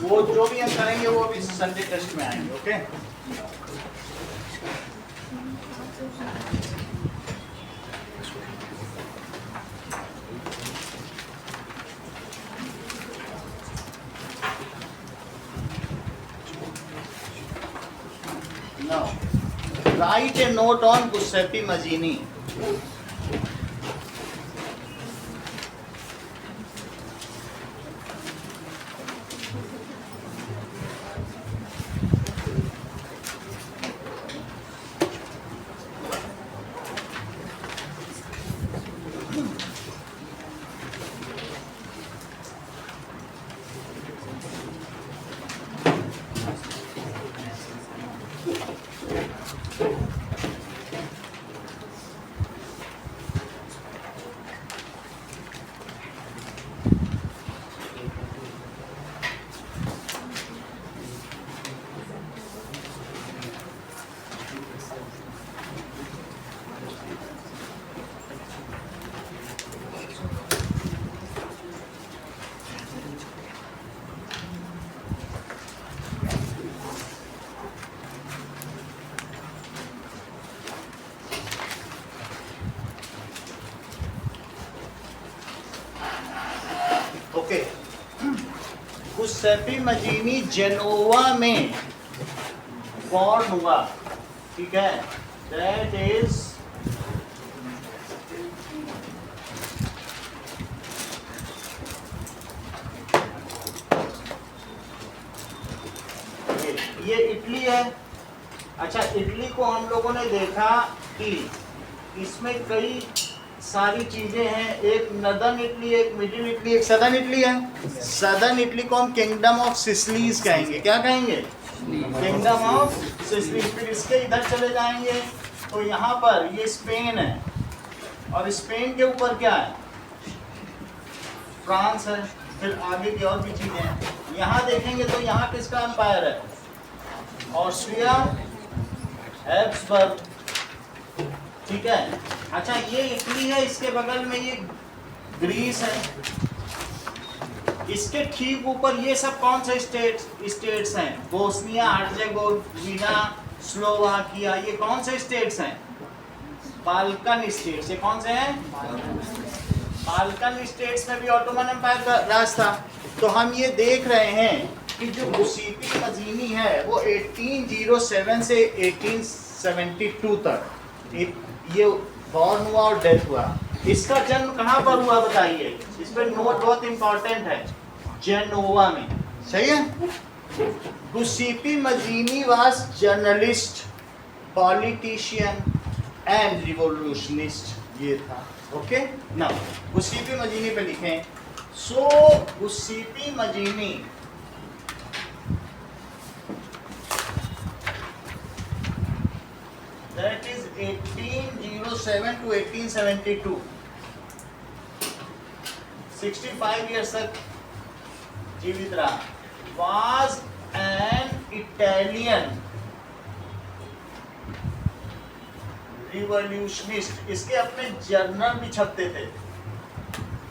वो जो भी हम करेंगे वो अभी संडे टेस्ट में आएंगे। Okay, now write a note on Giuseppe Mazzini. Okay, Giuseppe Mazzini Genoa में बॉर्न हुआ, ठीक है, दैट इज ये इटली है। अच्छा, इटली को हम लोगों ने देखा कि इसमें कई सारी चीजें हैं, एक नदर्न इटली, एक मिडिल इटली, एक सदर्न इटली है। सदर्न इटली को हम किंगडम ऑफ सिसिलीज कहेंगे। क्या कहेंगे? Kingdom of Sicilies. फिर इसके इधर चले जाएंगे तो यहाँ पर ये स्पेन है, और स्पेन के ऊपर क्या है? फ्रांस है। फिर आगे की और भी चीजें हैं। यहाँ देखेंगे तो यहाँ किसका एम्पायर है? ऑस्ट्रिया हैब्सबर्ग, ठीक है। अच्छा, ये इटली है, इसके बगल में ये ग्रीस है, इसके ठीक ऊपर ये सब कौन से स्टेट्स हैं? बोस्निया हर्जेगोविना, स्लोवाकिया, ये कौन से स्टेट्स हैं? Balkan states. ये कौन से हैं? बाल्कन स्टेट्स में भी ऑटोमन एम्पायर का राज था। तो हम ये देख रहे हैं कि जो गुस्सेपी मजीनी है वो 1807 से 1872 तक ये बॉर्न हुआ और डेथ हुआ। इसका जन्म कहाँ पर हुआ बताइए? इस पर नोट बहुत इंपॉर्टेंट है, जेनोवा में। सही है। गुस्सेपी मजीनी was journalist, politician and revolutionist, ये था। ओके, नाउ गुस्सेपी मजीनी पे लिखें। सो गुस्सेपी मजीनी that is 1807 to 1872, 65 years तक जीवित रहा। was an Italian revolutionist। इसके अपने जर्नल भी छपते थे,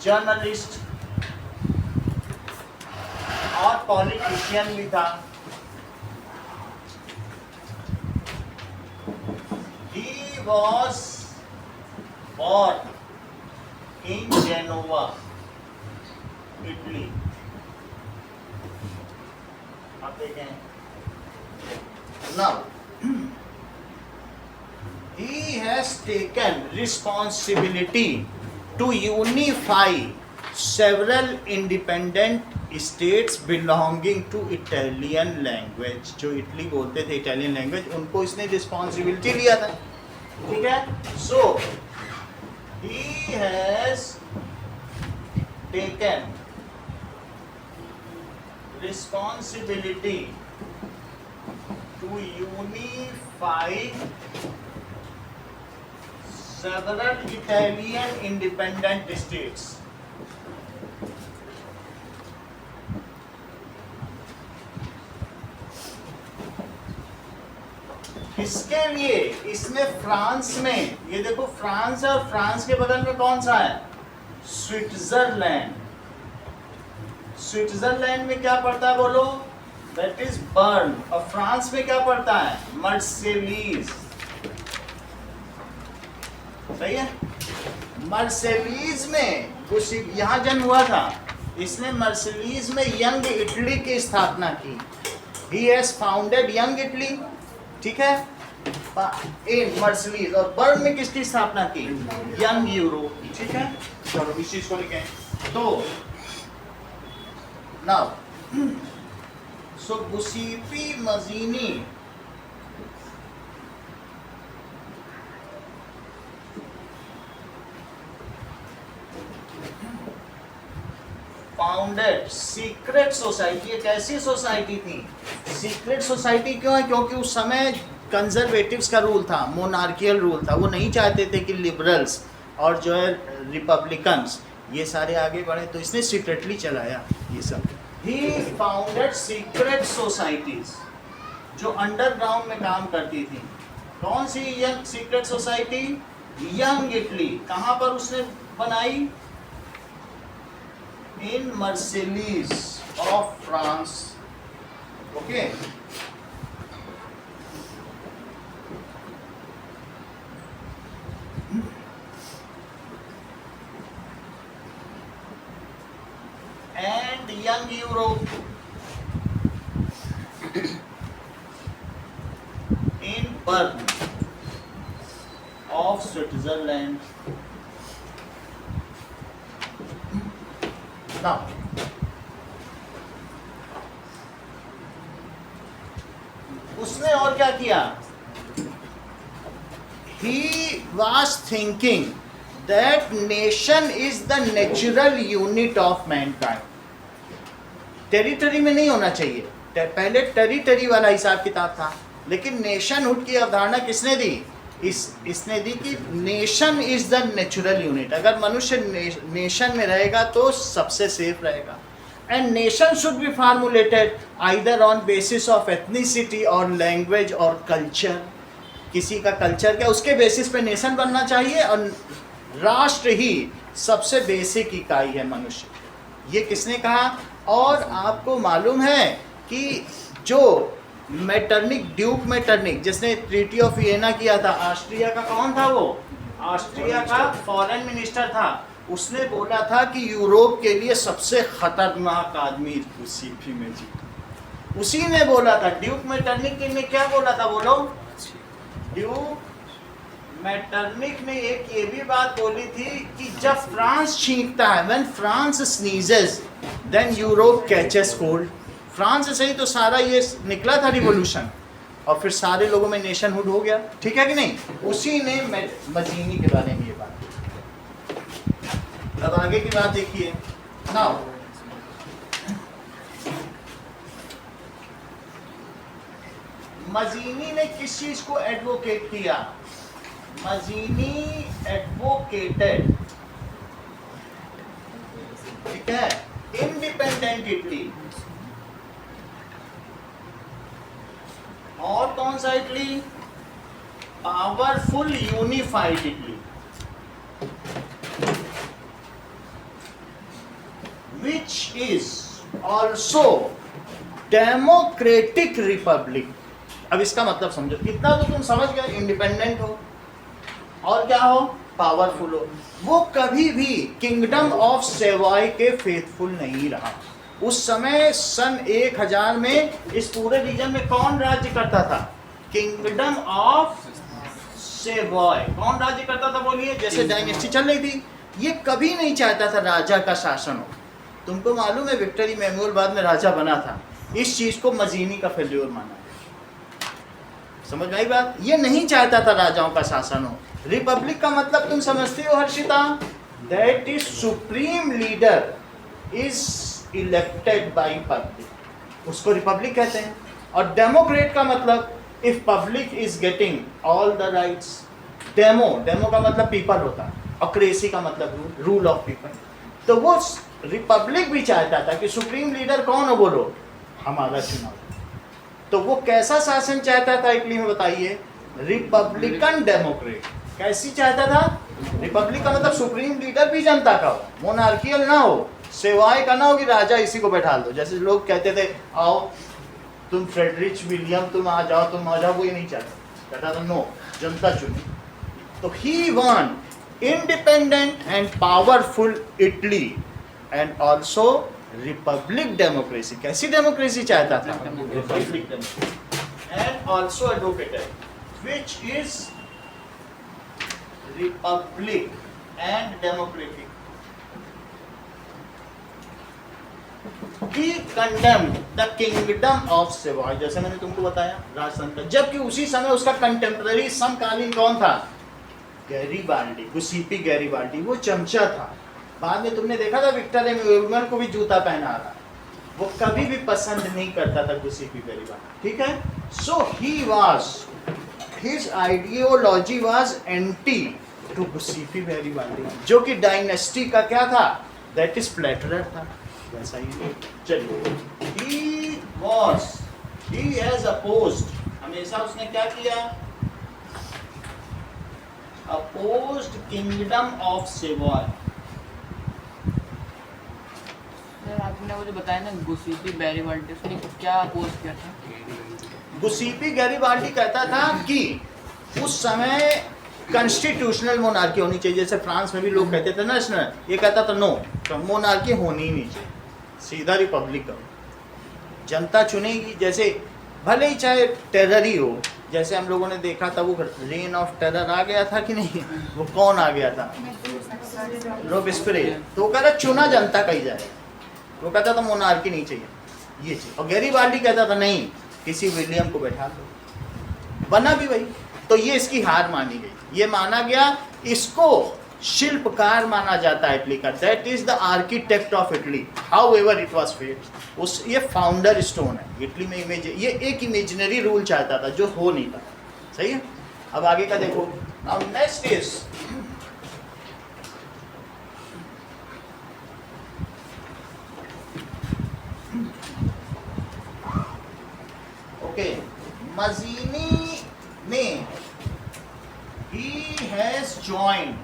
जर्नलिस्ट और पॉलिटिशियन भी था। was born in Genova, Italy। आप देखें, now he has taken responsibility to unify several independent states belonging to Italian language। जो इटली बोलते थे, इटालियन लैंग्वेज, उनको इसने रिस्पॉन्सिबिलिटी लिया था, ठीक है। So he has taken responsibility to unify several Italian independent states। इसके लिए इसने फ्रांस में, ये देखो फ्रांस है, और फ्रांस के बगल में कौन सा है? स्विट्जरलैंड। स्विट्जरलैंड में क्या पड़ता है बोलो? That is burn. और फ्रांस में क्या पड़ता है? मर्सेलीज। सही है। मर्सेलीज में यहाँ जन्म हुआ था, इसने मर्सेलीज में यंग इटली की स्थापना की। He has founded young Italy, ठीक है, इन मर्सेलीज। और बर्न में किसकी स्थापना की? यंग यूरोप, ठीक है। चलो इस चीज को लिखें। तो now so गुसीपी मजीनी founded secret society. एक ऐसी सोसाइटी थी, सीक्रेट सोसाइटी क्यों है? क्योंकि उस समय कंजर्वेटिव्स का रूल था, मोनार्कियल रूल था। वो नहीं चाहते थे कि लिबरल्स और जो है रिपब्लिकन्स ये सारे आगे बढ़े, तो इसने सीक्रेटली चलाया ये सब। ही फाउंडेड सीक्रेट सोसाइटीज जो अंडरग्राउंड में काम करती थी। कौन सी young secret society? Young Italy. कहाँ पर उसने बनाई? In Marseilles of France, okay. And young Europe in Bern of Switzerland. Now, उसने और क्या किया? He was thinking that nation is the natural unit of mankind. Territory में नहीं होना चाहिए, पहले टेरिटरी वाला हिसाब किताब था, लेकिन नेशनहुड की अवधारणा किसने दी? इसने दी कि nation is the natural unit. अगर मनुष्य नेशन में रहेगा तो सबसे सेफ रहेगा। And nation should be formulated either on basis of ethnicity और लैंग्वेज और कल्चर। किसी का कल्चर क्या, उसके बेसिस पे नेशन बनना चाहिए। और राष्ट्र ही सबसे बेसिक इकाई है मनुष्य। ये किसने कहा? और आपको मालूम है कि जो मेटरनिक, ड्यूक मेटरनिक, जिसने ट्रीटी ऑफ वियना किया था, ऑस्ट्रिया का कौन था? वो ऑस्ट्रिया का फॉरेन मिनिस्टर था। उसने बोला था कि यूरोप के लिए सबसे खतरनाक आदमी गुसीपी में जी। उसी ने बोला था। ड्यूक मेटरनिक ने क्या बोला था बोलो? ड्यूक मेटरनिक ने एक ये भी बात बोली थी कि जब फ्रांस छींकता है, when France sneezes then Europe catches cold. France से ही तो सारा ये निकला था रिवॉल्यूशन, और फिर सारे लोगों में नेशनहुड हो गया, ठीक है कि नहीं? उसी ने मजीनी के बारे में ये बात। अब आगे की बात देखिए। नाउ मजीनी ने किस चीज को एडवोकेट किया? मजीनी एडवोकेटेड, ठीक है, इंडिपेंडेंट इटली। और कौन सा Italy? Powerful unified Italy, which is also democratic Republic. अब इसका मतलब समझो, कितना तो तुम समझ गए। इंडिपेंडेंट हो और क्या हो? पावरफुल हो। वो कभी भी किंगडम ऑफ सेवाय के फेथफुल नहीं रहा। उस समय सन 1000 में इस पूरे रीजन में कौन राज्य करता था? Kingdom of Savoy. कौन राज्य करता था बोलिए? जैसे डायनेस्टी चल रही थी। ये कभी नहीं चाहता था राजा का शासन हो। तुमको मालूम है विक्टर इमैनुअल बाद में राजा बना था। इस चीज को मजीनी का फेल्योर माना। समझ में आई बात? ये नहीं चाहता था राजाओं का शासन हो। रिपब्लिक का मतलब तुम समझते हो Harshita? That is supreme leader is elected by public, उसको रिपब्लिक कहते हैं। और डेमोक्रेट का मतलब if public is getting all the rights. Demo का मतलब पीपल होता है, और क्रेसी का मतलब रूल ऑफ पीपल। तो वो रिपब्लिक भी चाहता था कि सुप्रीम लीडर कौन हो बोलो? हमारा चुनाव। तो वो कैसा शासन चाहता था इटली में बताइए? Republican Democrat. कैसी चाहता था? रिपब्लिक का मतलब सुप्रीम लीडर भी जनता का हो, मोनार्कियल ना हो, सेवाएं करना होगी, राजा इसी को बैठा दो। जैसे लोग कहते थे आओ तुम फ्रेडरिच विलियम तुम आ जाओ, वो ये नहीं चाहता, कहता था नो, जनता चुने। तो he one independent and powerful Italy and also republic democracy. कैसी डेमोक्रेसी चाहता था? Republic democracy. And also advocated which is republic and democratic. He condemned the kingdom of Savoy, जैसे मैंने तुमको बताया राजतंत्र, जबकि उसी समय उसका कंटेम्पररी समकालीन कौन था? गैरीबाल्डी, गुसीपी गैरीबाल्डी, वो चमचा था। बाद में तुमने देखा था विक्टर एम्यूअल को भी जूता पहना रहा, वो कभी भी पसंद नहीं करता था गुसीपी गैरीबाल्डी, ठीक है। So he was, his ideology was anti to Giuseppe Garibaldi, जो कि डायनेस्टी का क्या था? दैट इज फ्लैटरर था। वैसा ही चलिए, he has opposed, हमेशा उसने क्या किया? Opposed kingdom of Savoy। आपने वो जो बताया ना गुसीपी गैरीबाल्डी, उसने क्या अपोज किया था? गुसीपी गैरीबाल्डी कहता था कि उस समय कॉन्स्टिट्यूशनल मोनार्की होनी चाहिए, जैसे फ्रांस में भी लोग कहते थे नेशनल, ये कहता था नो, मोनार्की होनी ही नहीं चाहिए, सीधा रिपब्लिक करो, जनता चुनेगी। जैसे भले ही चाहे टेरर ही हो, जैसे हम लोगों ने देखा था वो रेन ऑफ टेरर आ गया था कि नहीं, वो कौन आ गया था? रोबेस्पियर। तो वो कहता चुना जनता का ही जाए, वो कहता था मोनार्की नहीं चाहिए, ये चाहिए। और गैरीबाल्डी कहता था नहीं, किसी विलियम को बैठा दो, बना भी वही। तो ये इसकी हार मानी गई, ये माना गया, इसको शिल्पकार माना जाता है इटली का, that is the architect of Italy, however it was fate. उस ये फाउंडर स्टोन है इटली में, इमेज, ये एक इमेजिनरी रूल चाहता था जो हो नहीं पाया, सही है। अब आगे का देखो, नाउ नेक्स्ट इज ओके, मजीनी ने he has joined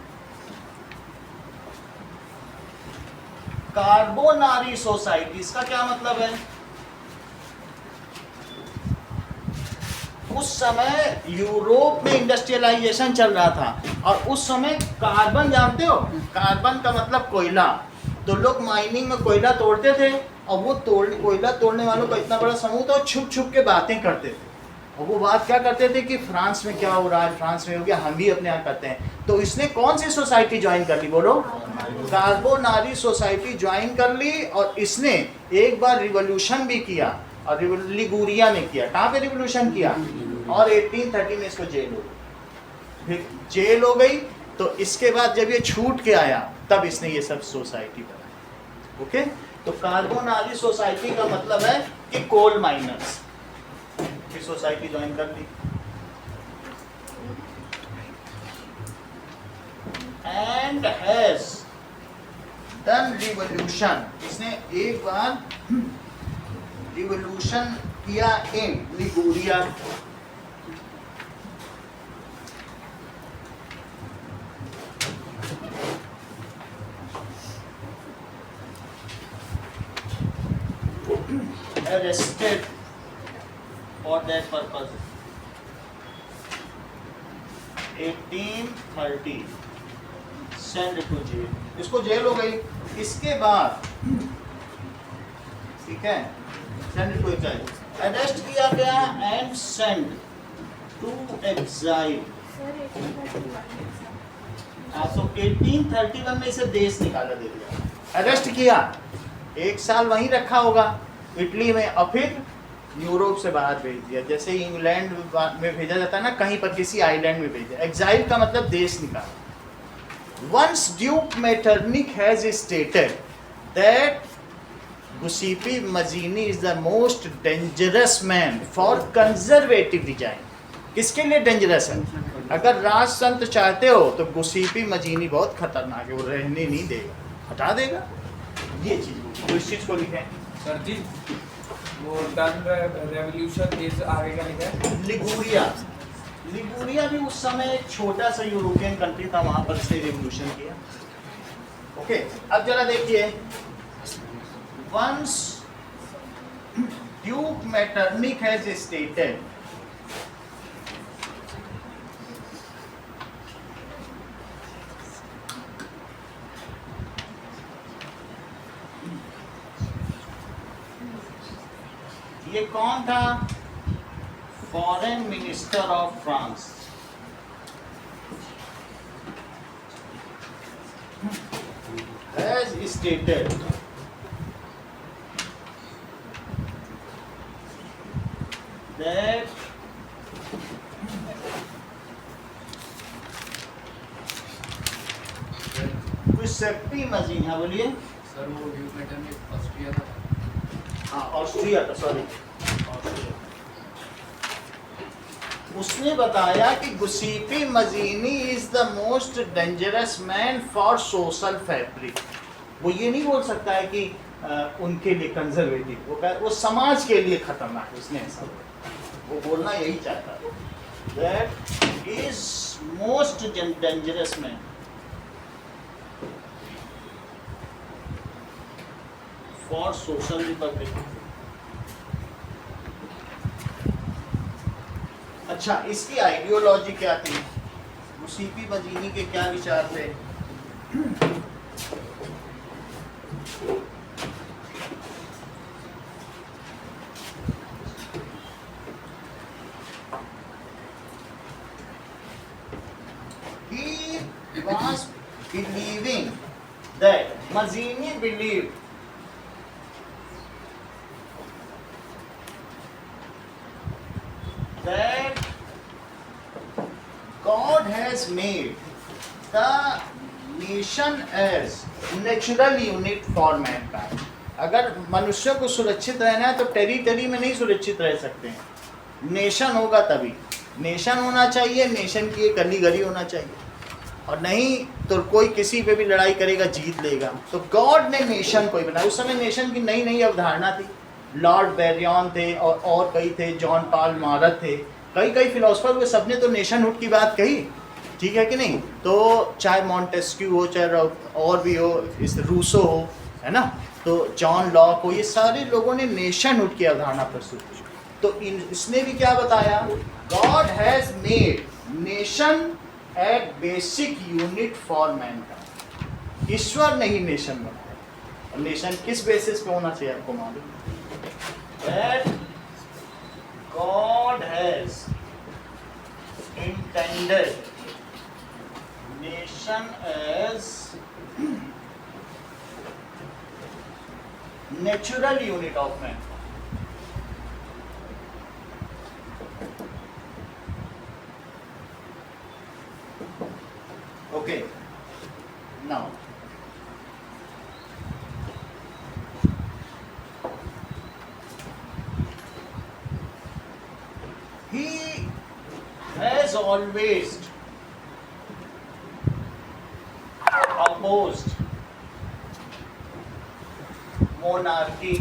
Carbonari society. इसका क्या मतलब है? उस समय यूरोप में इंडस्ट्रियलाइजेशन चल रहा था और उस समय कार्बन, जानते हो कार्बन का मतलब कोयला, तो लोग माइनिंग में कोयला तोड़ते थे और वो कोयला तोड़ने वालों का इतना बड़ा समूह था, छुप छुप के बातें करते थे और वो बात क्या करते थे कि फ्रांस में क्या हो रहा है, फ्रांस में हो गया, हम भी अपने यहाँ करते हैं। तो इसने कौन सी सोसाइटी ज्वाइन कर ली? बोलो, कार्बोनारी सोसाइटी ज्वाइन कर ली। और इसने एक बार रिवोल्यूशन भी किया, और लिगुरिया में किया। कहाँ पे रिवोल्यूशन किया? और 1830 में इसको जेल हो गई। फिर जेल हो गई तो इसके बाद जब ये छूट के आया तब इसने ये सब सोसाइटी बनाई। ओके, तो कार्बोनारी सोसाइटी का मतलब है कि कोल माइनर्स की सोसाइटी ज्वाइन कर ली। एंड हैज डन रिवोल्यूशन, इसने एक बार रिवोल्यूशन किया in Liguria. Arrested for that purpose 1830 sent to jail, इसको जेल हो गई। इसके बाद ठीक है, सेंड टू एग्जाइल, अरेस्ट किया गया एंड सेंड टू एग्जाइल। तो 1831 में इसे देश निकाला दे दिया, अरेस्ट किया, एक साल वहीं रखा होगा इटली में, और फिर यूरोप से बाहर भेज दिया। जैसे इंग्लैंड में भेजा जाता है ना, कहीं पर किसी आइलैंड में भेज दिया। एग्जाइल का मतलब देश निकाला। Once Duke Metternich has stated that Giuseppe Mazzini is the most dangerous man for conservative design. किसके लिए डेंजरस है? अगर राजतंत्र चाहते हो तो गुसीपी मजीनी बहुत खतरनाक है, वो रहने नहीं देगा, हटा देगा। ये चीज तो इस चीज को लिखें सर जी, वो डन रेवोल्यूशन इज आगे का लिखा है लिगुरिया। लिगुरिया भी उस समय एक छोटा सा यूरोपियन कंट्री था, वहां पर से रिवोल्यूशन किया। ओके, अब जरा देखिए once Duke Metternich has stated ये कौन था? Foreign minister of France. has stated that कुछ सेफ्टी मजीन है, बोलिए सर वो ड्यूक मेटरनिक ऑस्ट्रिया का था। हाँ ऑस्ट्रिया का, सॉरी ऑस्ट्रिया। उसने बताया कि Giuseppe Mazzini is the most dangerous man for social fabric. वो ये नहीं बोल सकता है कि उनके लिए कंजर्वेटिव, वो समाज के लिए खतरनाक है, उसने ऐसा वो बोलना यही चाहता है। That is most dangerous man for social Republic. अच्छा, इसकी आइडियोलॉजी क्या थी? मुसीपी मजीनी के क्या विचार थे? He was believing that Mazzini believed that God has made the nation as natural unit for mankind. अगर मनुष्य को सुरक्षित रहना है तो टेरिटरी में नहीं सुरक्षित रह सकते हैं, नेशन होगा तभी। नेशन होना चाहिए, नेशन की एक गली गली होना चाहिए, और नहीं तो कोई किसी पे भी लड़ाई करेगा जीत लेगा। तो गॉड ने नेशन को ही बनाया। उस समय नेशन की नई नई अवधारणा थी। लॉर्ड बेरियन थे और कई थे, जॉन पॉल मारत थे, कई फिलोसफर हुए, सबने तो नेशनहुड की बात कही, ठीक है कि नहीं? तो चाहे मॉन्टेस्क्यू हो, चाहे और भी हो, इस रूसो हो, है ना, तो जॉन लॉक हो, ये सारे लोगों ने नेशनहुड की अवधारणा प्रस्तुत की। तो इसने भी क्या बताया? God has made nation at basic unit for mankind. ईश्वर ने ही नेशन बनाया। और नेशन किस बेसिस पे होना चाहिए आपको मालूम? That God has intended nation as natural unit of man. Okay, now he has always opposed monarchy.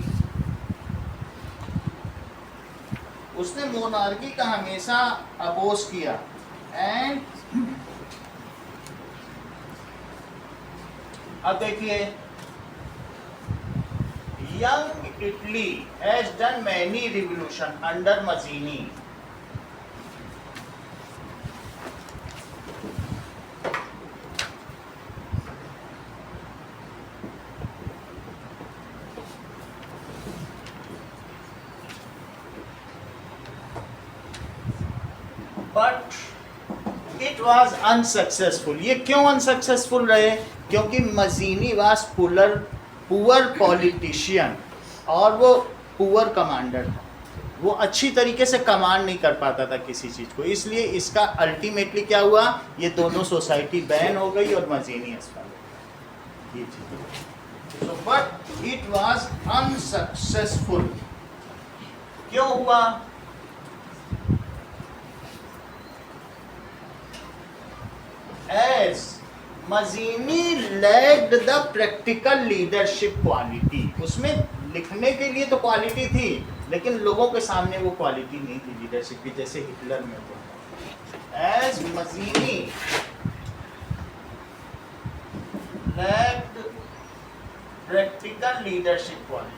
उसने मोनार्की का हमेशा अपोज किया। एंड अब देखिए, young Italy has done many revolution under मजीनी। But it was unsuccessful. ये क्यों unsuccessful रहे? क्योंकि मजीनी वाज पुअर पॉलिटिशियन और वो पुअर कमांडर था। वो अच्छी तरीके से कमांड नहीं कर पाता था किसी चीज़ को, इसलिए इसका अल्टीमेटली क्या हुआ? ये दोनों सोसाइटी बैन हो गई और मजीनी अस्पताल ये चीज़। So but it was unsuccessful. क्यों हुआ? As Mazzini lacked the practical leadership quality. उसमें लिखने के लिए तो क्वालिटी थी, लेकिन लोगों के सामने वो क्वालिटी नहीं थी लीडरशिप की, जैसे हिटलर में था। As Mazzini lacked practical leadership quality.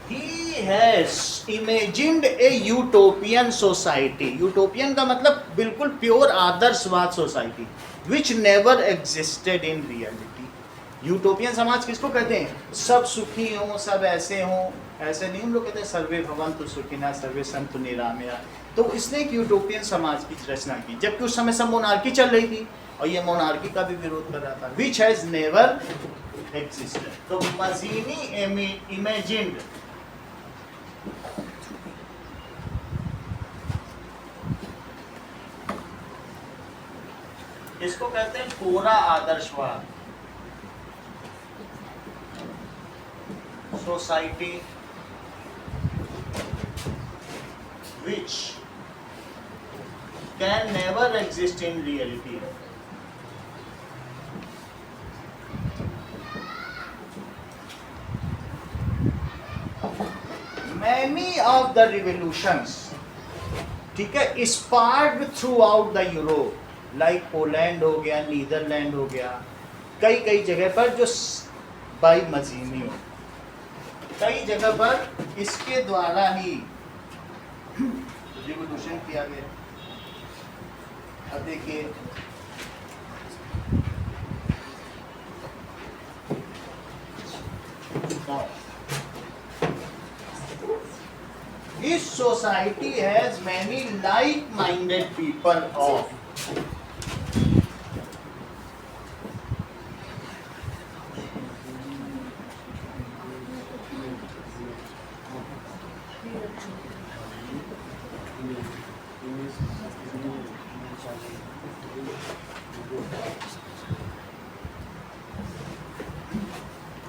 He has imagined a utopian society. Utopian का मतलब बिल्कुल प्योर आदर्शवाद society which never existed in reality. Utopian समाज किसको कहते हैं? सब सुखी हों, सब ऐसे हों, ऐसे नहीं। हम लोग कहते हैं सर्वे भवन्तु सुखिनः सर्वे सन्तु निरामया। तो इसने एक यूटोपियन समाज की रचना की, जबकि उस समय सब मोनार्की चल रही थी और ये मोनार्की का भी विरोध कर रहा था, which has never existed. तो मज़ीनी imagined इसको कहते हैं कोरा आदर्शवाद। Society which can never exist in reality. Many of the revolutions, ठीक है, sparked throughout the Europe, like Poland हो गया, नीदरलैंड हो गया, कई कई जगह पर जो बाई मज़ीनी हो, कई जगह पर इसके द्वारा ही रिवोल्यूशन किया गया। अब देखिए This society has many like-minded people of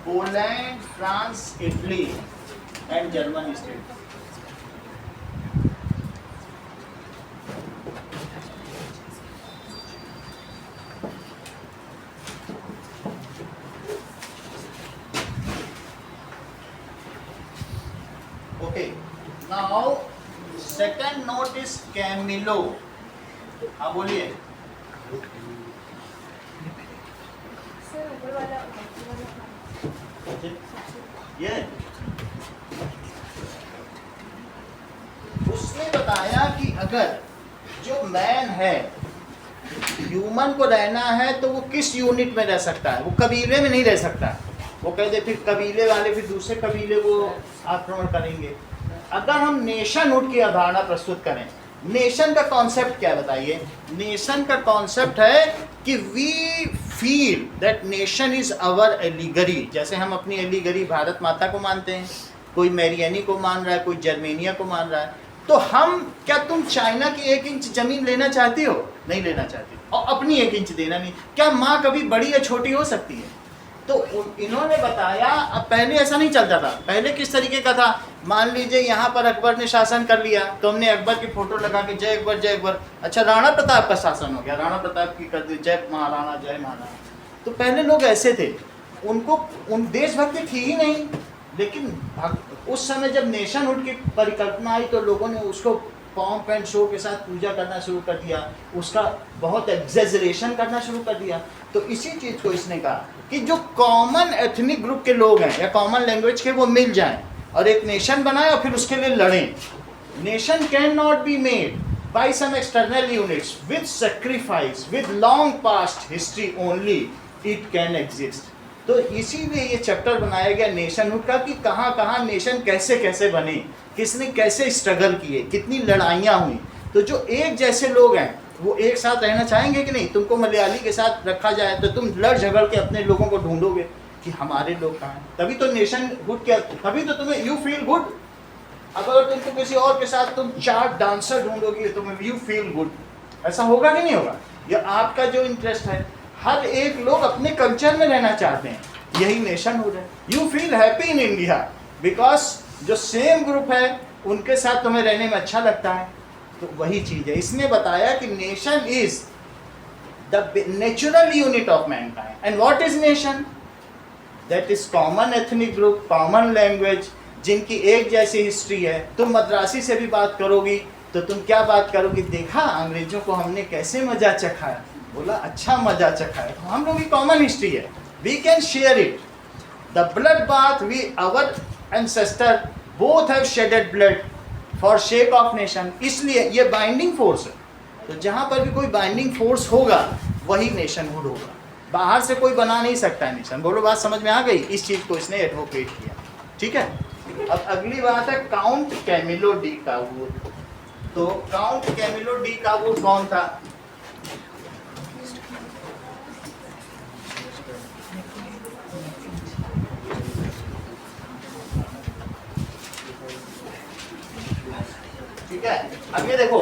Poland, France, Italy and German state. Okay, now second note is Camilo. हाँ बोलिए। ये उसने बताया कि अगर जो मैन है, ह्यूमन को रहना है तो वो किस यूनिट में रह सकता है? वो कबीले में नहीं रह सकता। वो कहते फिर कबीले वाले फिर दूसरे कबीले को आक्रमण करेंगे। अगर हम नेशनहुड की अवधारणा प्रस्तुत करें, नेशन का कॉन्सेप्ट क्या बताइए? नेशन का कॉन्सेप्ट है कि we feel that nation is our allegory. जैसे हम अपनी एलिगरी भारत माता को मानते हैं, कोई मैरियानी को मान रहा है, कोई जर्मेनिया को मान रहा है, तो हम क्या तुम चाइना की 1 इंच जमीन लेना चाहती हो? नहीं लेना चाहती, और अपनी 1 इंच देना नहीं। क्या माँ कभी बड़ी या छोटी हो सकती है? तो इन्होंने बताया, अब पहले ऐसा नहीं चलता था। पहले किस तरीके का था? मान लीजिए यहाँ पर अकबर ने शासन कर लिया तो हमने अकबर की फोटो लगा के जय अकबर जय अकबर। अच्छा, राणा प्रताप का शासन हो गया, राणा प्रताप की कर दी जय महाराणा जय महाराणा। तो पहले लोग ऐसे थे, उनको उन देशभक्ति थी ही नहीं। लेकिन उस समय जब नेशनहुड की परिकल्पना आई तो लोगों ने उसको पॉम्प एंड शो के साथ पूजा करना शुरू कर दिया, उसका बहुत एग्जेजरेशन करना शुरू कर दिया। तो इसी चीज़ को इसने कहा कि जो कॉमन एथनिक ग्रुप के लोग हैं या कॉमन लैंग्वेज के, वो मिल जाएं और एक नेशन बनाए और फिर उसके लिए लड़ें। Nation can not be made by some external units with sacrifice with long past history, only it can exist. तो इसीलिए ये चैप्टर बनाया गया नेशनहुड का कि कहाँ कहाँ नेशन कैसे कैसे बने, किसने कैसे स्ट्रगल किए, कितनी लड़ाइयाँ हुई। तो जो एक जैसे लोग हैं वो एक साथ रहना चाहेंगे कि नहीं? तुमको मलयाली के साथ रखा जाए तो तुम लड़ झगड़ के अपने लोगों को ढूंढोगे कि हमारे लोग कहाँ हैं। तभी तो नेशनहुड क्या, तभी तो तुम्हें यू फील गुड। अगर तुमको किसी और के साथ तुम 4 डांसर ढूंढोगे तो तुम्हें यू फील गुड, ऐसा होगा कि नहीं होगा? ये आपका जो इंटरेस्ट है, हर एक लोग अपने कल्चर में रहना चाहते हैं, यही नेशनहुड है। You feel happy in India because जो सेम ग्रुप है उनके साथ तुम्हें रहने में अच्छा लगता है। तो वही चीज़ है, इसने बताया कि nation is the natural unit of Mankind. And what is nation? That is common ethnic group, common language, जिनकी एक जैसी हिस्ट्री है। तुम मद्रासी से भी बात करोगी तो तुम क्या बात करोगी, देखा अंग्रेजों को हमने कैसे मजा चखाया, बोला अच्छा मजा चखाया। तो हम लोग की कॉमन हिस्ट्री है, we can share it. The blood bath, we our ancestor both have shaded blood for shake of nation. इसलिए ये बाइंडिंग फोर्स है। तो जहाँ पर भी कोई बाइंडिंग फोर्स होगा वही नेशनहुड होगा, बाहर से कोई बना नहीं सकता है नेशन। बोलो बात समझ में आ गई? इस चीज़ को इसने एडवोकेट किया। ठीक है, अब अगली बात है काउंट कैमिलो डी कावूर। तो काउंट कैमिलो डी कावूर कौन था? ठीक है, अब ये देखो,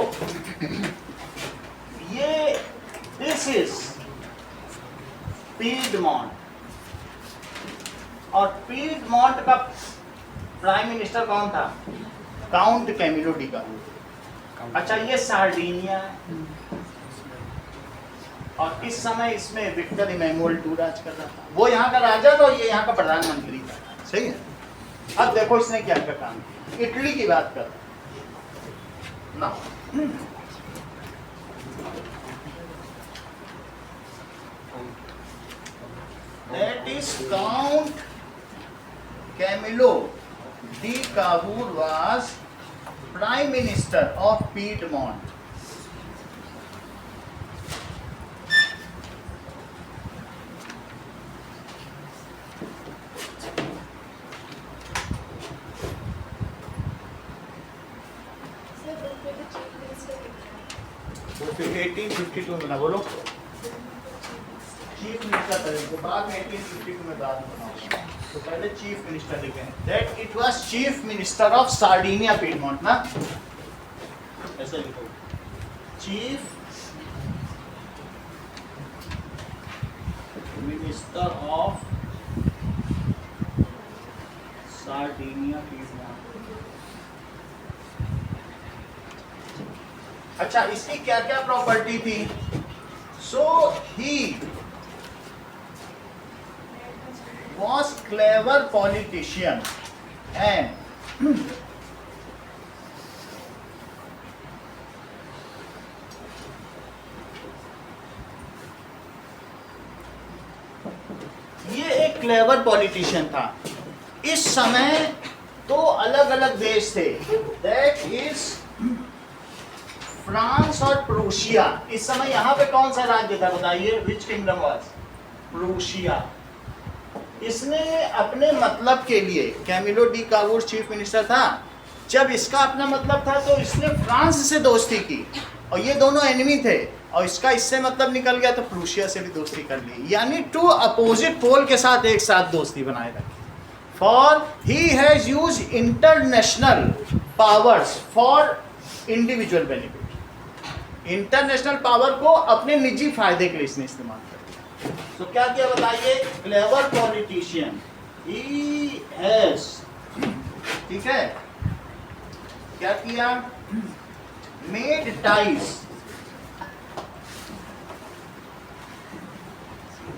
ये दिस इज पीडमोंट, और पीडमोंट का प्राइम मिनिस्टर कौन था? Count Camillo de Cavour. अच्छा, ये सार्डिनिया है, और इस समय इसमें विक्टर इमैनुअल II राज कर रहा था। वो यहाँ का राजा था और ये यहाँ का प्रधानमंत्री था। सही है। अब देखो इसने क्या क्या काम किया। इटली की बात कर ना, that is Count Camillo di Cavour was Prime Minister of Piedmont. तो फिर 1852 में ना बोलो चीफ मिनिस्टर करेंगे, बाद में 1852 में बाद में बनाओ। तो पहले चीफ मिनिस्टर लिखे हैं, that it was chief minister of Sardinia piedmont ना, ऐसे लिखो, chief minister of Sardinia piedmont. अच्छा, इसकी क्या क्या प्रॉपर्टी थी? सो ही was clever politician and ये एक क्लेवर पॉलिटिशियन था। इस समय दो अलग अलग देश थे, दैट इज फ्रांस और प्रूशिया। इस समय यहाँ पे कौन सा राज्य था बताइए? Which kingdom was? प्रूशिया। इसने अपने मतलब के लिए, Camillo de Cavour chief minister था, जब इसका अपना मतलब था तो इसने फ्रांस से दोस्ती की, और ये दोनों एनिमी थे, और इसका इससे मतलब निकल गया तो प्रूशिया से भी दोस्ती कर ली। यानी टू अपोजिट पोल के साथ एक साथ दोस्ती बनाए रखी। For he has use international powers for individual benefit. International power को अपने निजी फायदे के लिए इसने इस्तेमाल किया। तो क्या किया बताइए? क्लेवर पॉलिटिशियन, ही हैज, ठीक है, क्या किया? Made ties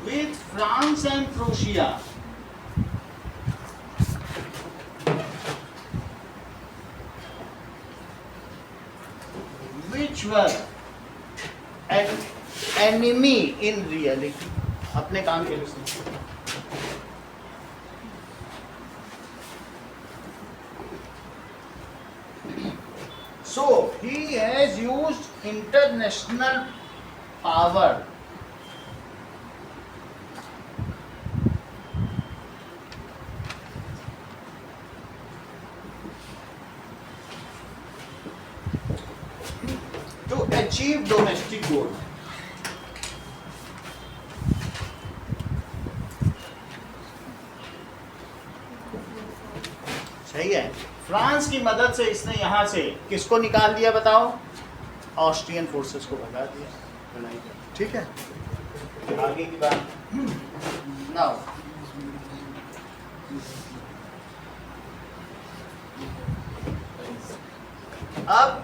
with France and Prussia, which were an enemy in reality। अपने काम के लिए। So he has used international power to achieve domestic goal। सही है। फ्रांस की मदद से इसने यहाँ से किसको निकाल दिया बताओ? ऑस्ट्रियन फोर्सेस को भगा दिया। ठीक है, आगे की बात। नाउ अब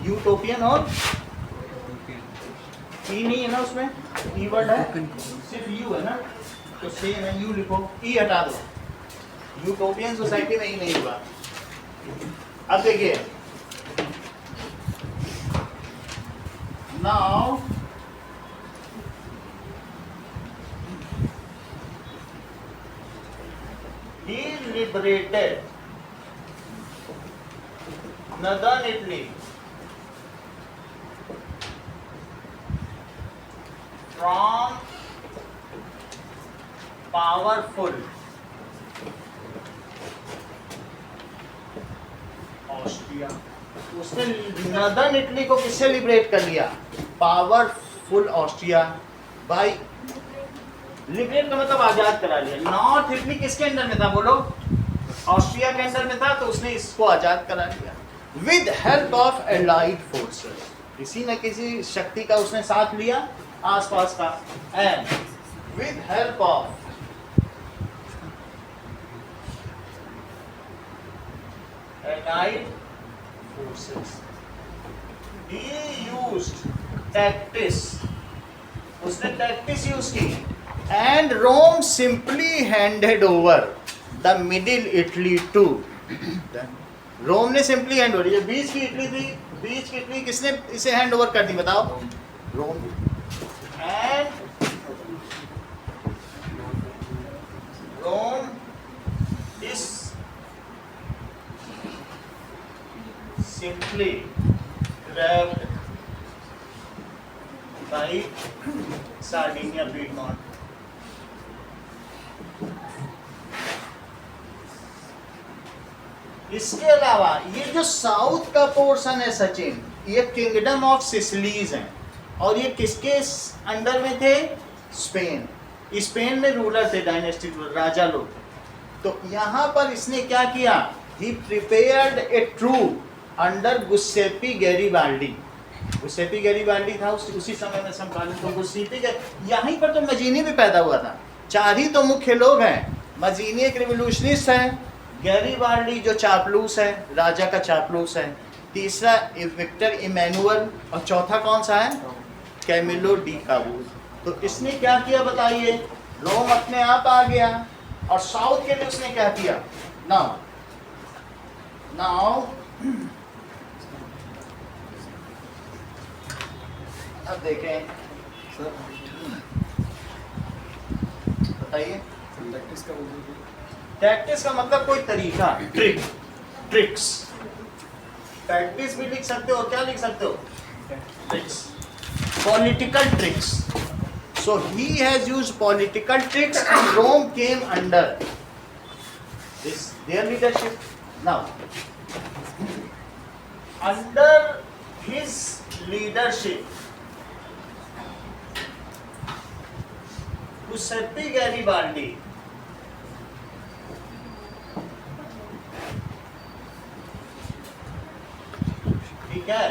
यूटोपियन और ई नहीं है ना उसमें, ई वर्ड है, सिर्फ यू है ना, तो सेम है, यू लिखो, ई हटा दो, यूटोपियन सोसाइटी में ई नहीं हुआ। अब देखिए, now he liberated northern Italy from powerful Austria. उसने नॉर्दर्न इटली को किससे लिबरेट कर लिया? Powerful Austria. भाई लिबरेट का मतलब आजाद करा लिया। नॉर्थ इटली किसके अंदर में था बोलो? ऑस्ट्रिया के अंदर में था, तो उसने इसको आजाद करा लिया with help of allied forces. किसी न किसी शक्ति का उसने साथ लिया आसपास का, and with help of allied forces he used tactics, उसने टैक्टिस यूज की, and Rome simply handed over the middle Italy to. Rome ने सिंपली हैंड ओवर, ये बीच की इटली थी, बीच की इटली किसने इसे हैंड ओवर कर दी बताओ? Rome. And Rome is simply grabbed by Sardinia Piedmont। इसके अलावा ये जो साउथ का पोर्शन है सचिन, ये किंगडम ऑफ सिसिलीज है, और ये किसके अंडर में थे? स्पेन। स्पेन में रूलर थे, डायनेस्टी राजा लोग थे। तो यहाँ पर इसने क्या किया? ही प्रिपेयर्ड ए ट्रूप अंडर गुस्सेपी गैरीबाल्डी। गुस्सेपी गैरीबाल्डी था उसी समय में संभाले, तो गुस्सेपी यहीं पर तो मजीनी भी पैदा हुआ था। चार ही तो मुख्य लोग हैं, मजीनी एक रिवोल्यूशनिस्ट है, गैरीबाल्डी जो चापलूस है, राजा का चापलूस है, तीसरा विक्टर इमैनुअल, और चौथा कौन सा है? Camillo de Cavour. तो इसने क्या किया बताइए? रोम अपने आप आ गया, और साउथ के लिए उसने क्या किया? नाउ अब देखें सर, बताइए। टैक्टिस टैक्टिस का का मतलब कोई तरीका, ट्रिक्स। टैक्टिस भी लिख सकते हो, क्या लिख सकते हो? Tricks, political tricks. So he has used political tricks and Rome came under this there leadership. Now under his leadership Giuseppe Garibaldi ठीक है,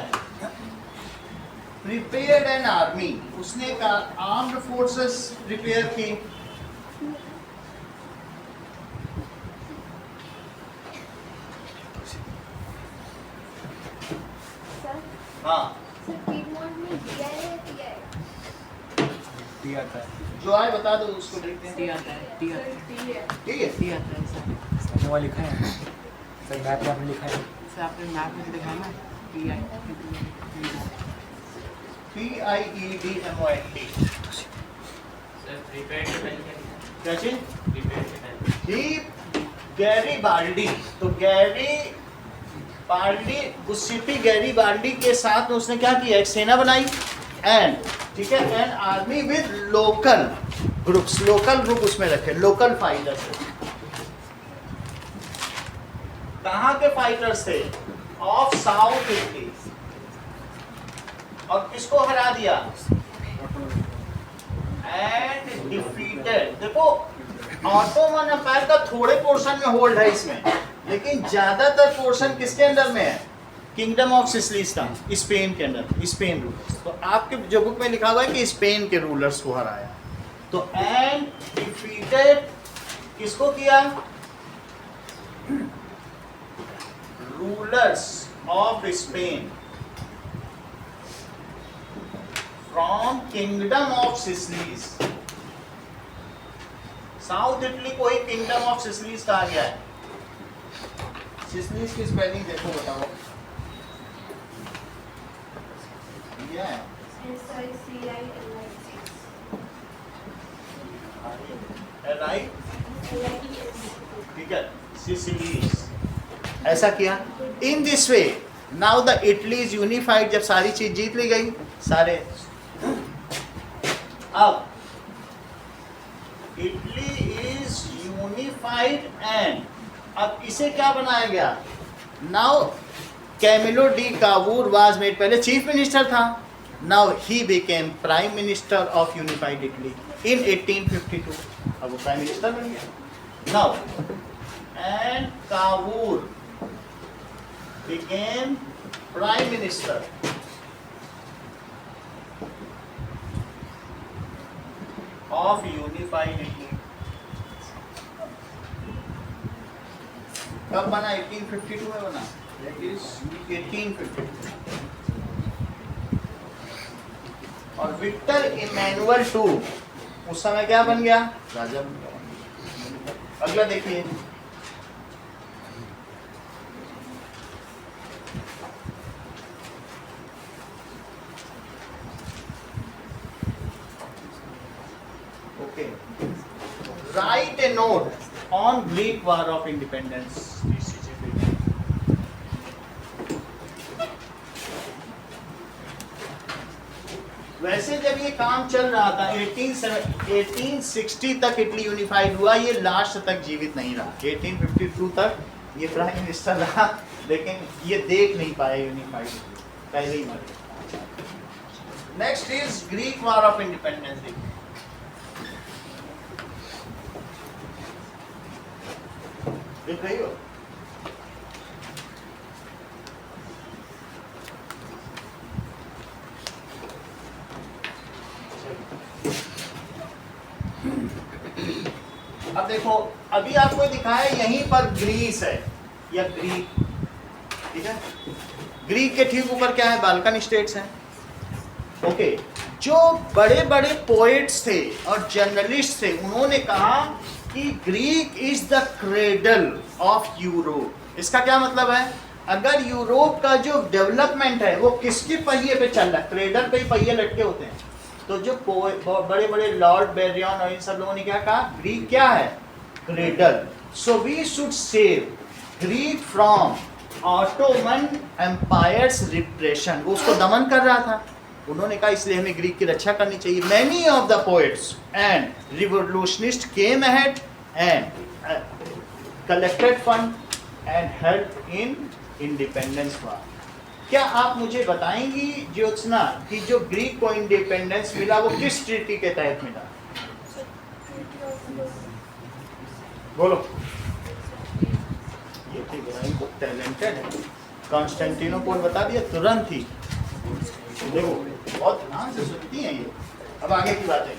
प्रिपेयर्ड एन आर्मी, उसने आर्म्ड फोर्सेस प्रिपेयर की। हाँ, टी आता है, जो आए बता दो, उसको देखते हैं। टी आता है, टी आता है, ठीक है, टी आता है सर। आपने वहाँ लिखा है सर, मैप में आपने लिखा है। सर आपने मैप में दिखाया ना, टी आई PIEDMONT। क्या चीज? ही गैरीबाल्डी, तो गैरीबाल्डी गुस्सेपी गैरीबाल्डी के साथ उसने क्या किया? एक सेना बनाई, एंड ठीक है, and army with local groups, local group उसमें रखे, लोकल फाइटर्स। कहाँ के फाइटर्स थे? Of south Italy. और किसको हरा दिया? And defeated. देखो ऑटोमन एम्पायर का थोड़े पोर्शन में होल्ड है इसमें, लेकिन ज्यादातर पोर्शन किसके अंदर में है? किंगडम ऑफ सिसिलीज था, स्पेन के अंदर, स्पेन रूलर्स। तो आपके जो बुक में लिखा हुआ है कि स्पेन के रूलर्स को हराया। तो एंड डिफीटेड किसको किया? Rulers of Spain from kingdom of Sicilies. South Italy को ही किंगडम ऑफ सिसिलीज कहा गया है। सिसिलीज की स्पेलिंग देखो, बताओ। राइट, ठीक है, सिसिलीज ऐसा किया। In this way now the Italy is unified. जब सारी चीज जीत ली गई, सारे, अब इटली इज यूनिफाइड एंड अब इसे क्या बनाया गया? Now Camillo de Cavour was made, पहले चीफ मिनिस्टर था, now he became prime minister of unified Italy in 1852। अब वो प्राइम मिनिस्टर बन गया। Now and Cavour became prime minister of unified Italy। कब बना? 1852 में बना। That is 1852। और विक्टर इमैनुअल II उस समय क्या बन गया? राजा बन गया। अगला देखिए, write a note on Greek War of Independence। वैसे जब ये काम चल रहा था 1860 तक इटली यूनिफाइड हुआ, ये लास्ट तक जीवित नहीं रहा। 1852 तक ये प्राइम मिनिस्टर रहा, लेकिन ये देख नहीं पाया यूनिफाइड, पहले ही मर गया। Next is Greek war of independence. देखिए देख रही हो? अब देखो, अभी आपको दिखाया यहीं पर ग्रीस है या ग्रीक, ठीक है। ग्रीक के ठीक ऊपर क्या है? बाल्कन स्टेट्स हैं। ओके, जो बड़े बड़े पोएट्स थे और जर्नलिस्ट थे, उन्होंने कहा कि Greek is the cradle of Europe. इसका क्या मतलब है? अगर यूरोप का जो डेवलपमेंट है वो किसके पहिए पे चल रहा है? क्रेडल पे ही पहिए लटके होते हैं। तो जो बड़े बड़े लॉर्ड बेरियन और इन सब लोगों ने क्या कहा? ग्रीक क्या है? Cradle. So we should save Greek from Ottoman empire's repression. वो उसको दमन कर रहा था। उन्होंने कहा इसलिए हमें ग्रीक की रक्षा करनी चाहिए। Many of the poets and revolutionist came ahead and collected fund and help in independence war. क्या आप मुझे बताएंगी ज्योत्सना कि जो ग्रीक को इंडिपेंडेंस मिला वो किस ट्रीटी के तहत मिला? बोलो। ये ठीक है, बहुत टैलेंटेड है। कॉन्स्टेंटिनोपोल बता दिया तुरंत ही। देखो बहुत ध्यान से सुनती हैं ये। अब आगे की बात है,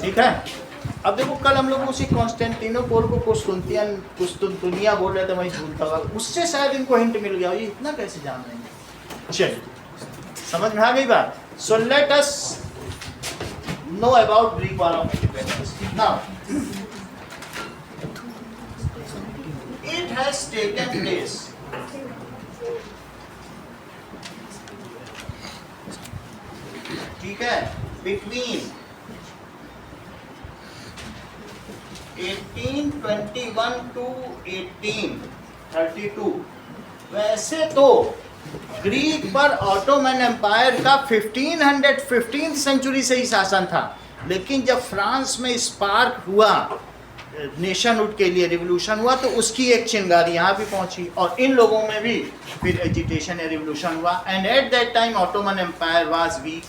ठीक है। अब देखो, कल हम लोग उसी कॉन्स्टेंटिनोपोल को कुस्तुनतुनिया बोल रहे थे, वही भूलता हुआ, उससे शायद इनको हिंट मिल गया। ये इतना कैसे जान रहे हैं? चलिए, समझ में आ गई बात। So let us know about Greek war of independence. Now it has taken place ठीक है बिटवीन 1821 टू 1832। वैसे तो ग्रीक पर ऑटोमन एम्पायर का 1515 सेंचुरी से ही शासन था, लेकिन जब फ्रांस में स्पार्क हुआ, नेशनहुड के लिए रिवोल्यूशन हुआ, तो उसकी एक चिंगारी यहाँ भी पहुंची और इन लोगों में भी फिर एजिटेशन या रिवोल्यूशन हुआ। And at that time Ottoman empire was weak,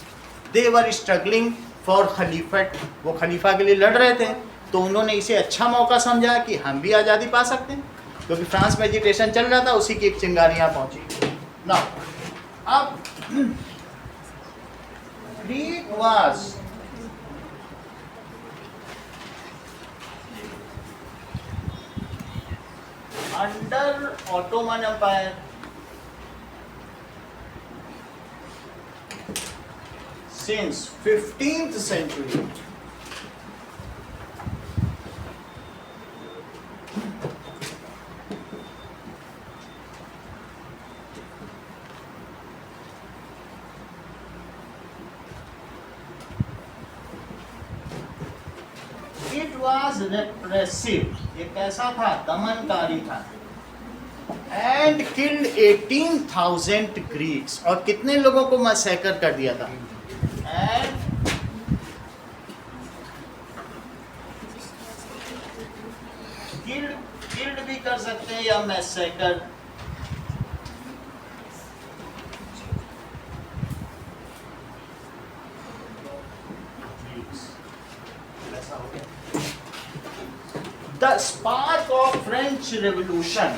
they were struggling for खलीफट। वो खलीफा के लिए लड़ रहे थे, तो उन्होंने इसे अच्छा मौका समझा कि हम भी आज़ादी पा सकते हैं, क्योंकि फ्रांस में एजिटेशन चल रहा था, उसी की एक चिंगारी यहाँ पहुंची। ना अब Greek was under Ottoman empire since 15th century. It was repressive. ये कैसा था? दमनकारी था. And killed 18,000 Greeks. और कितने लोगों को मैसेकर कर दिया था? And killed भी कर सकते हैं या massacre. The spark of French Revolution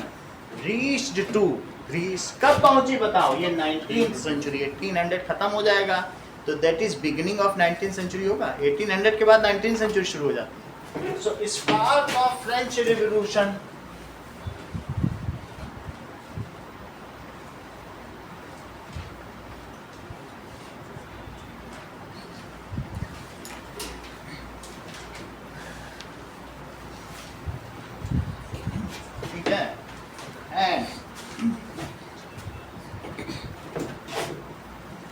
reached to Greece. कब पहुंची बताओ? ये 19th century, 1800 खत्म हो जाएगा तो that is beginning of 19th century होगा. 1800 के बाद 19th century शुरू हो जाती है. So spark of French Revolution and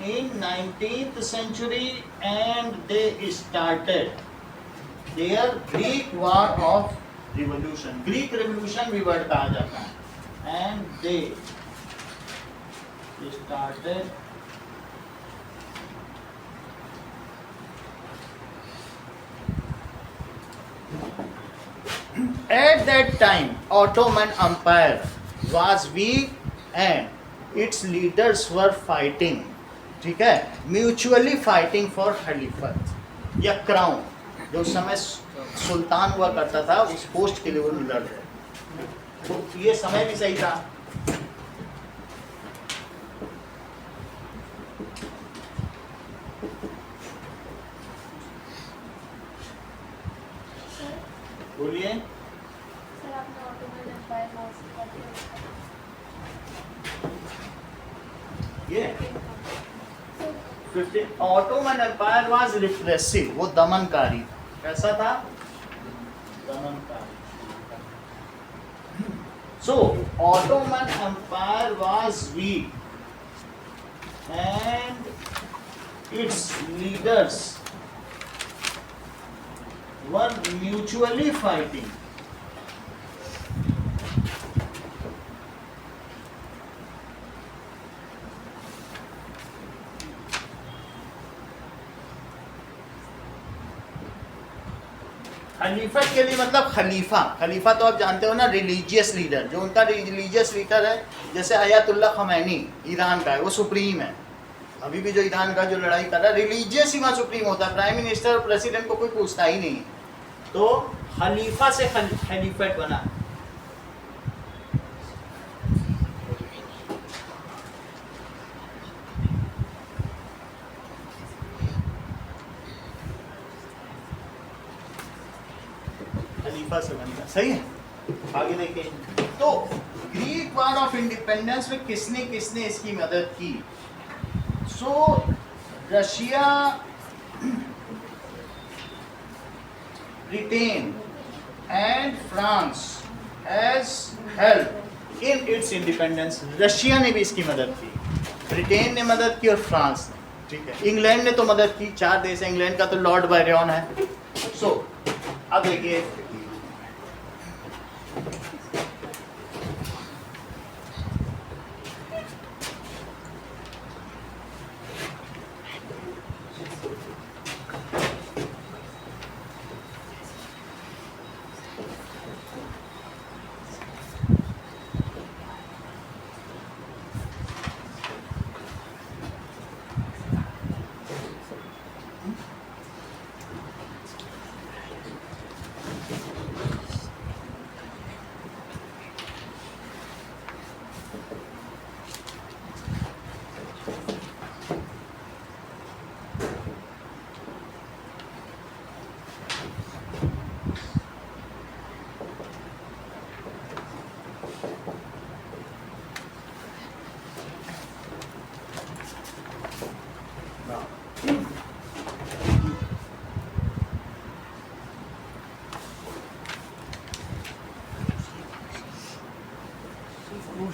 in 19th century and they started their Greek war of revolution. Greek revolution भी word कहा जाता है. And they started at that time Ottoman Empire was weak and its leaders were fighting. ठीक है, mutually fighting for खलीफत या crown. जो उस समय सुल्तान हुआ करता था उस पोस्ट के लिए वो लड़ रहे. तो ये समय भी सही था. बोलिए. सर आपने ऑटोमन एम्पायर लॉस की बात की. ये 15 ऑटोमन एम्पायर वाज रिप्रेसिव. वो दमनकारी. कैसा था? दमनकारी. So Ottoman empire was weak and its leaders were mutually fighting. खलीफत के लिए मतलब खलीफा. खलीफा तो आप जानते हो ना, रिलीजियस लीडर. जो उनका रिलीजियस लीडर है, जैसे अयतुल्ला खमैनी ईरान का है, वो सुप्रीम है. अभी भी जो ईरान का जो लड़ाई कर रहा है, रिलीजियस ही वहाँ सुप्रीम होता है. प्राइम मिनिस्टर और प्रेसिडेंट को कोई पूछता ही नहीं. तो खलीफा से खलीफत बना. खलीफा से बनता. सही है. आगे देखिए. तो ग्रीक वॉर ऑफ इंडिपेंडेंस में किसने किसने इसकी मदद की? सो Russia, Britain and France has helped in its independence. Russia ने भी इसकी मदद की, ब्रिटेन ने मदद की और फ्रांस ने. ठीक है. इंग्लैंड ने तो मदद की. 4 देश है. इंग्लैंड का तो लॉर्ड बायरन है. सो अब देखिए.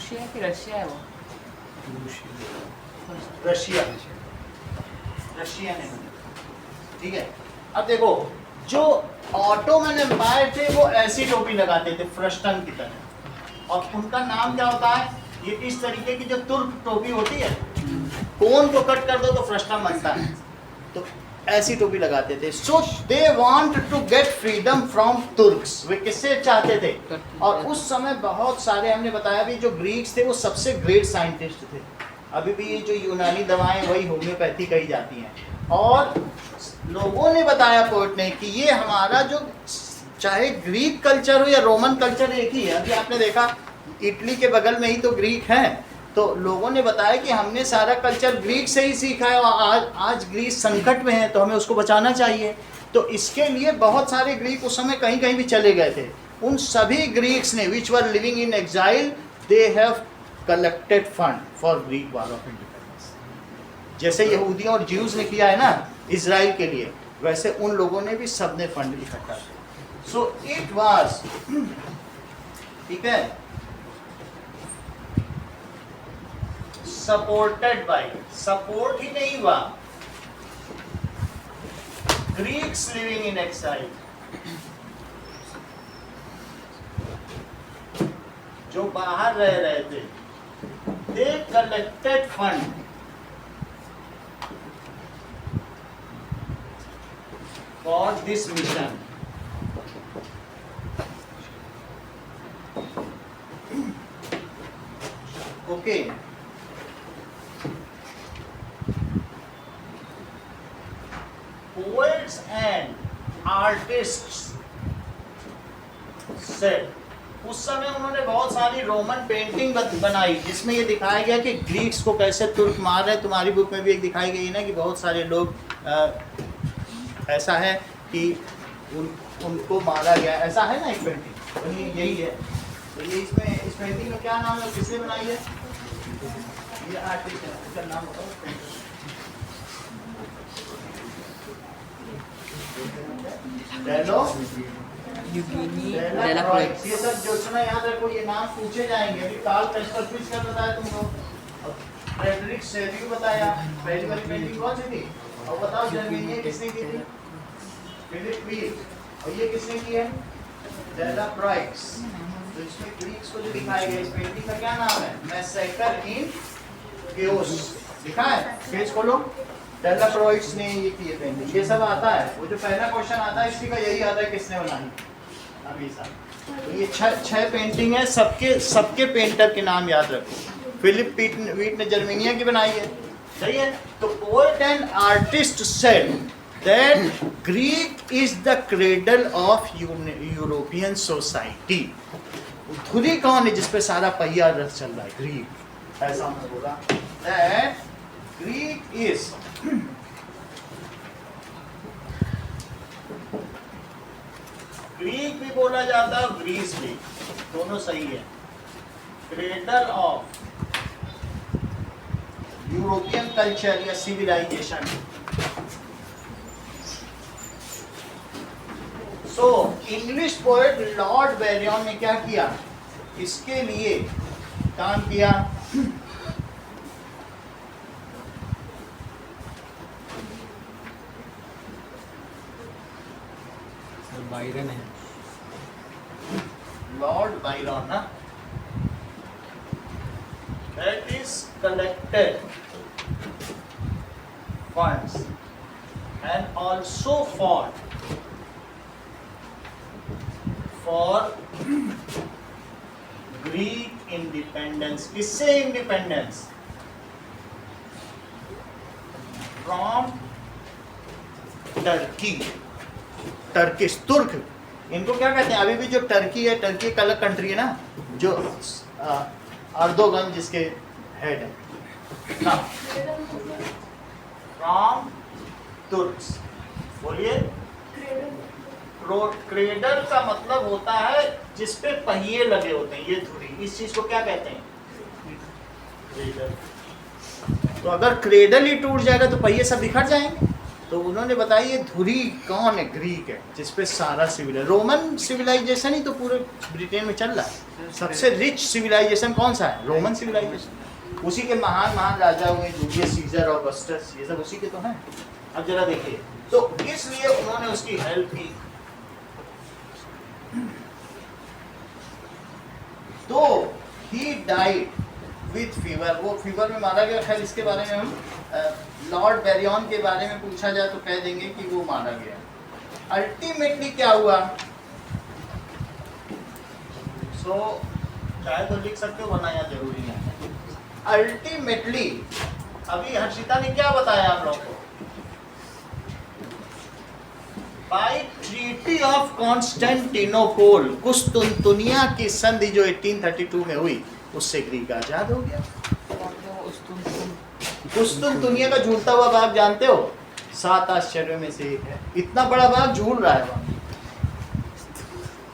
रूसिया है कि रशिया है वो? रशिया ने, ठीक है। अब देखो, जो ऑटोमन एम्पायर थे वो ऐसी टोपी लगाते थे फ्रस्टन की तरह, और उनका नाम क्या होता है, ये इस तरीके की जो तुर्क टोपी होती है, कोन को कट कर दो तो फ्रस्टन बनता है, तो ऐसी टोपी लगाते थे। So they want to get freedom from Turks, वे किससे चाहते थे? और उस समय बहुत सारे, हमने बताया भी, जो ग्रीक्स थे वो सबसे ग्रेट साइंटिस्ट थे। अभी भी ये जो यूनानी दवाएं वही होम्योपैथी कही जाती हैं, और लोगों ने बताया, पोर्ट ने, कि ये हमारा जो, चाहे ग्रीक कल्चर हो या रोमन कल्चर, एक ही है। अभी आपने देखा इटली के बगल में ही तो ग्रीक है, तो लोगों ने बताया कि हमने सारा कल्चर ग्रीक से ही सीखा है, और आज ग्रीस संकट में है तो हमें उसको बचाना चाहिए। तो इसके लिए बहुत सारे ग्रीक उस समय कहीं कहीं भी चले गए थे। उन सभी ग्रीक्स ने, which were living in exile, they have collected fund for Greek war of independence. जैसे यहूदियों और ज्यूज ने किया है ना इजराइल के लिए, वैसे उन लोगों ने भी सबने फंड इकट्ठा किया। सो इट वाज, ठीक है, सपोर्टेड बाय, सपोर्ट ही नहीं हुआ, ग्रीक्स लिविंग इन एक्साइल, जो बाहर रह रहे थे, they collected fund for this mission. Okay, poets and artists said, उस समय उन्होंने बहुत सारी रोमन पेंटिंग बनाई जिसमें ये दिखाया गया कि ग्रीक्स को कैसे तुर्क मार रहे। तुम्हारी बुक में भी एक दिखाई गई ना कि बहुत सारे लोग ऐसा है कि उनको मारा गया, ऐसा है ना एक पेंटिंग, तो यही है। तो ये इसमें, इस पेंटिंग में क्या नाम है, किसने बनाई है? ये आर्टिस्ट है, उसका नाम बताओ। डेलो यूगिनी डेला डेला क्रॉइक्स। क्रॉइक्स। ये सब जो सुना याद रखो, ये नाम पूछे जाएंगे। अभी कार्ल पेस्कल क्विज कर बताया तुमको, फ्रेडरिक सेल्यू बताया, पहली वाली पेंटिंग कौन सी थी, और बताओ जर्मनी किसने की थी? Philip Veit. और ये किसने की है? डेला क्रॉइक्स। तो इसमें ग्रीक्स को जो दिखाया गया, इस पेंटिंग का क्या नाम है? मैसेकर इन केओस, लिखा है, पेज खोलो। डेला क्रॉइक्स ने ये की है पेंटिंग। ये सब आता है, वो जो पहला क्वेश्चन आता है इसी का यही आता है, किसने बनाई हमेशा। तो ये छह पेंटिंग है, सबके पेंटर के नाम याद रखो। फिलिप वीट ने जर्मनिया की बनाई है, सही है। तो poet and artist said that Greek is the cradle of European society. धुरी कौन है जिसपे सारा पहिया रथ चल रहा है? ग्रीक। ऐसा हमने बोला दैट ग्रीक इज ग्रीक भी बोला जाता है, ग्रीस भी, दोनों सही है। क्रेडल ऑफ यूरोपियन कल्चर या civilisation. So English poet Lord Byron ने क्या किया, इसके लिए काम किया। बायरन है, लॉर्ड बायरन ना, that is collected funds and also fought for Greek independence. किससे इंडिपेंडेंस? फ्रॉम टर्की, टर्किश, तुर्क। इनको क्या कहते हैं? अभी भी जो टर्की है, टर्की एक अलग कंट्री है ना, जो अर्दोगन जिसके हेड है ना, फ्रॉम तुर्क्स। बोलिए। क्रेडल का मतलब होता है जिसपे पहिए लगे होते हैं, ये धुरी, इस चीज को क्या कहते हैं? क्रेडल। तो अगर क्रेडल ही टूट जाएगा तो पहिए सब बिखर जाएंगे। तो उन्होंने बताया ये धुरी कौन है, ग्रीक है, जिसपे सारा सिविल, रोमन सिविलाइजेशन ही तो पूरे ब्रिटेन में चल रहा है। सबसे रिच सिविलाइजेशन कौन सा है? Roman civilisation. उसी के महान महान राजा हुए, जूलियस सीजर, ऑगस्टस, ये सब उसी के तो हैं। अब जरा देखिए, तो इसलिए उन्होंने उसकी हेल्प की। तो ही डाइड विथ फीवर, वो फीवर में मारा गया। खैर इसके बारे में हम लॉर्ड बैरियन के बारे में पूछा जाए तो कह देंगे कि वो मारा गया। अल्टीमेटली क्या हुआ, चाहे तो लिख सकते हो, वरना यहाँ जरूरी है। अल्टीमेटली अभी हर्षिता ने क्या बताया आप लोगों को, बाय ट्रीटी ऑफ कॉन्स्टेंटिनोपल, कुस्तुनतुनिया की संधि जो 1832 में हुई, उससे ग्रीक आजाद हो गया। कुस्तुनतुनिया का झूलता हुआ बाग जानते हो, 7 आश्चर्यों में से एक है। इतना बड़ा बाग झूल रहा है वहाँ।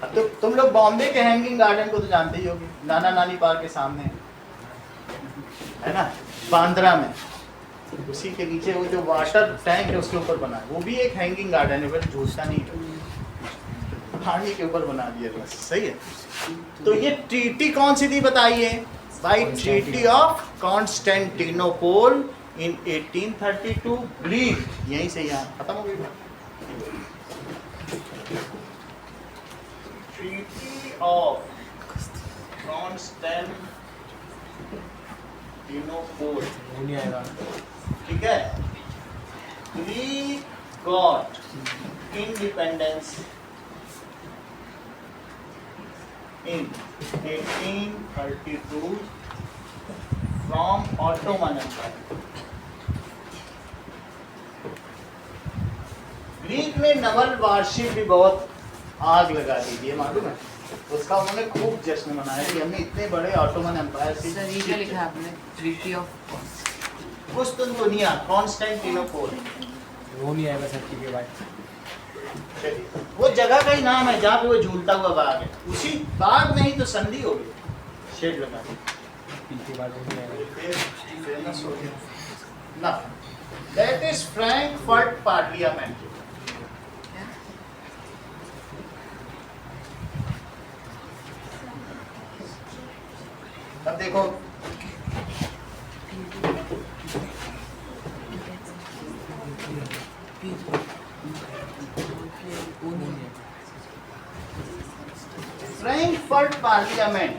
अब तो तुम लोग बॉम्बे के हैंगिंग गार्डन को तो जानते ही होगे, नाना नानी पार्क के सामने है ना, बांद्रा में। उसी के नीचे वो जो वाटर टैंक है उसके ऊपर बना है, वो भी एक हैंगिंग गार्डन है, बस झूलता नहीं है, पानी के ऊपर बना दिया बस। सही है। तो ये ट्रीटी कौन सी थी बताइए, by treaty of Constantinople in 1832, Greek. यहीं से यहाँ खत्म हो गई बात। ट्रीटी ऑफ कॉन्स्टेंटिनोपल, वो नहीं आएगा। ठीक है। Greek got independence in 1832 from Ottoman Empire. Greek ने नवल वार्षिक भी बहुत आग लगा दी थी, मालूम है। उसका उन्होंने खूब जश्न मनाया कि हमने इतने बड़े ऑटोमन एम्पायर से। सर ये क्या लिखा है आपने, ट्रीटी ऑफ कुस्तुनतुनिया, कॉन्स्टेंटिनोपल। वो नहीं आएगा सर के बाद। वो जगह का ही नाम है जहाँ पे वो झूलता हुआ बाग है। उसी बाग में ही तो संधि हो गई, शेड लगा दी। पीछे बाद वो नहीं आएगा। फेमस हो गया ना। That is Frankfurt parliament. अब देखो, फ्रैंकफर्ट पार्लियामेंट,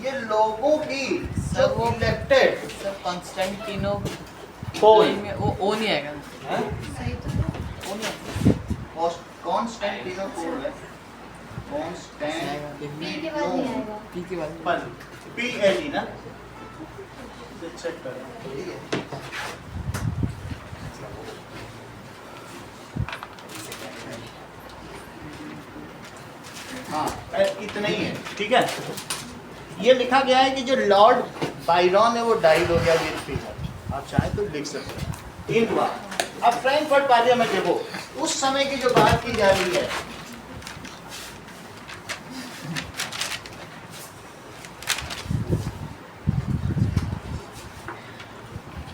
ये लोगों की जो वो इलेक्टेड सर कॉन्स्टेंटिनोपल पोल में वो ओ नहीं आएगा, सही तो है। ओ नहीं आएगा। कॉन्स्टेंटिनोपल है, पी के बाद नहीं आएगा। पी के बाद कॉन्स्टेंटिनोपल, PLE ना, तो चेक करो। यही है। हाँ, इतना ही है, ठीक है। ये लिखा गया है कि जो लॉर्ड बायरन है वो डाइड हो गया विद फीवर। आप चाहे तो लिख सकते हैं इन बात। अब फ्रैंकफर्ट पार्लियामेंट देखो, उस समय की जो बात की जा रही है,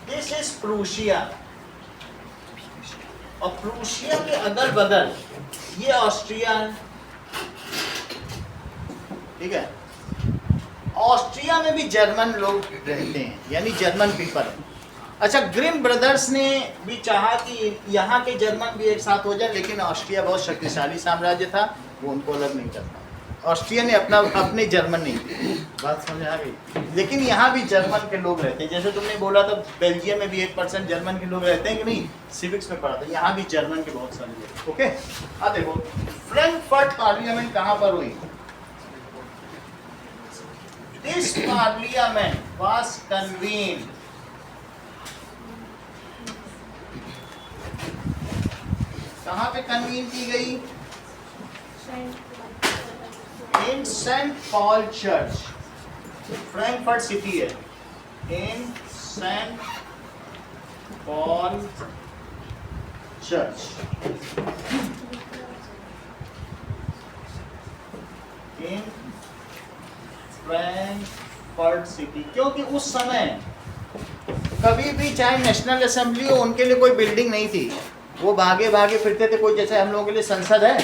दिस इज प्रूशिया, और प्रूशिया के अगल बगल ये ऑस्ट्रिया है, ठीक है। ऑस्ट्रिया में भी जर्मन लोग रहते हैं, यानी जर्मन पीपल। अच्छा, ग्रिम ब्रदर्स ने भी चाहा कि यहाँ के जर्मन भी एक साथ हो जाए, लेकिन ऑस्ट्रिया बहुत शक्तिशाली साम्राज्य था, वो उनको अलग नहीं करता। ऑस्ट्रिया ने अपने जर्मन नहीं किए, बात समझ आ गई। लेकिन यहाँ भी जर्मन के लोग रहते हैं, जैसे तुमने बोला था बेल्जियम में भी 1% जर्मन के लोग रहते हैं कि नहीं, सिविक्स में पढ़ा था। यहाँ भी जर्मन के बहुत सारे लोग। ओके, अब देखो फ्रैंकफर्ट पार्लियामेंट कहाँ पर हुई। This parliament was convened कहाँ पे कन्वीन की गई, in Saint Paul church, Frankfurt city है, in Saint Paul church, in Frankfurt city. क्योंकि उस समय कभी भी चाहे नेशनल असेंबली हो, उनके लिए कोई बिल्डिंग नहीं थी, वो भागे भागे फिरते थे, कोई जैसे हम लोगों के लिए संसद है,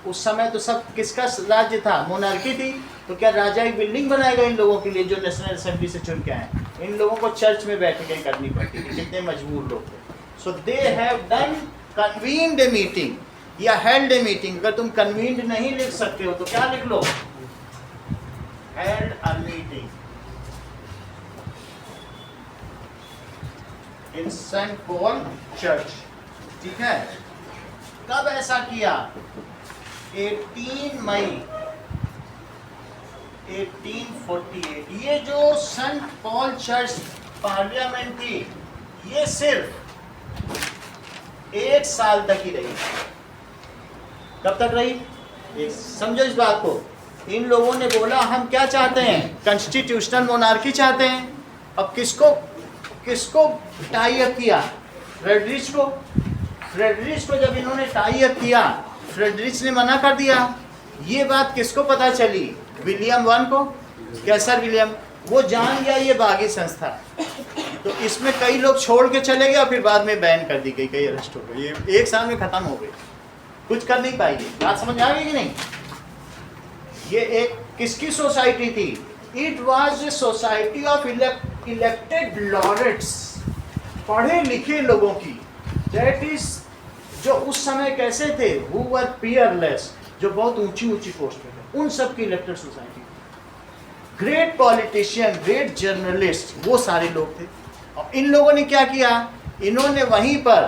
उस समय तो सब किसका राज्य था, मोनार्की थी। तो क्या राजा एक बिल्डिंग बनाएगा इन लोगों के लिए जो नेशनल असेंबली से चुन के आए? इन लोगों को चर्च में बैठकें करनी पड़ती थी, कितने मजबूर लोग थे। So they have done convened a meeting या हेल्ड ए मीटिंग। अगर तुम कन्वीन्ड नहीं लिख सकते हो तो क्या लिख लो, held a meeting in Saint Paul church. ठीक है, कब ऐसा किया? 18 मई 1848। ये जो सेंट पॉल चर्च पार्लियामेंट थी, ये सिर्फ 1 साल तक ही रही। कब तक रही? समझो इस बात को। इन लोगों ने बोला हम क्या चाहते हैं, कॉन्स्टिट्यूशनल मोनार्की चाहते हैं। अब किसको टाई अप किया? फ्रेडरिच को जब इन्होंने टाई अप किया, फ्रेडरिच ने मना कर दिया। ये बात किसको पता चली? विलियम वन को, कैसर विलियम। वो जान गया ये बागी संस्था, तो इसमें कई लोग छोड़ के चले गए और फिर बाद में बैन कर दी गई, कई अरेस्ट हो गए। ये 1 साल में खत्म हो गई, कुछ कर नहीं पाएगी। बात समझ आ गई कि नहीं? ये एक किसकी सोसाइटी थी? It was a society of elected laureates, पढ़े लिखे लोगों की। दैट इज, जो उस समय कैसे थे, हु वर पीयरलेस, जो बहुत ऊंची ऊंची पोस्ट पे थे, उन सब की elected society. Great politician, great journalist, वो सारे लोग थे। और इन लोगों ने क्या किया? इन्होंने वहीं पर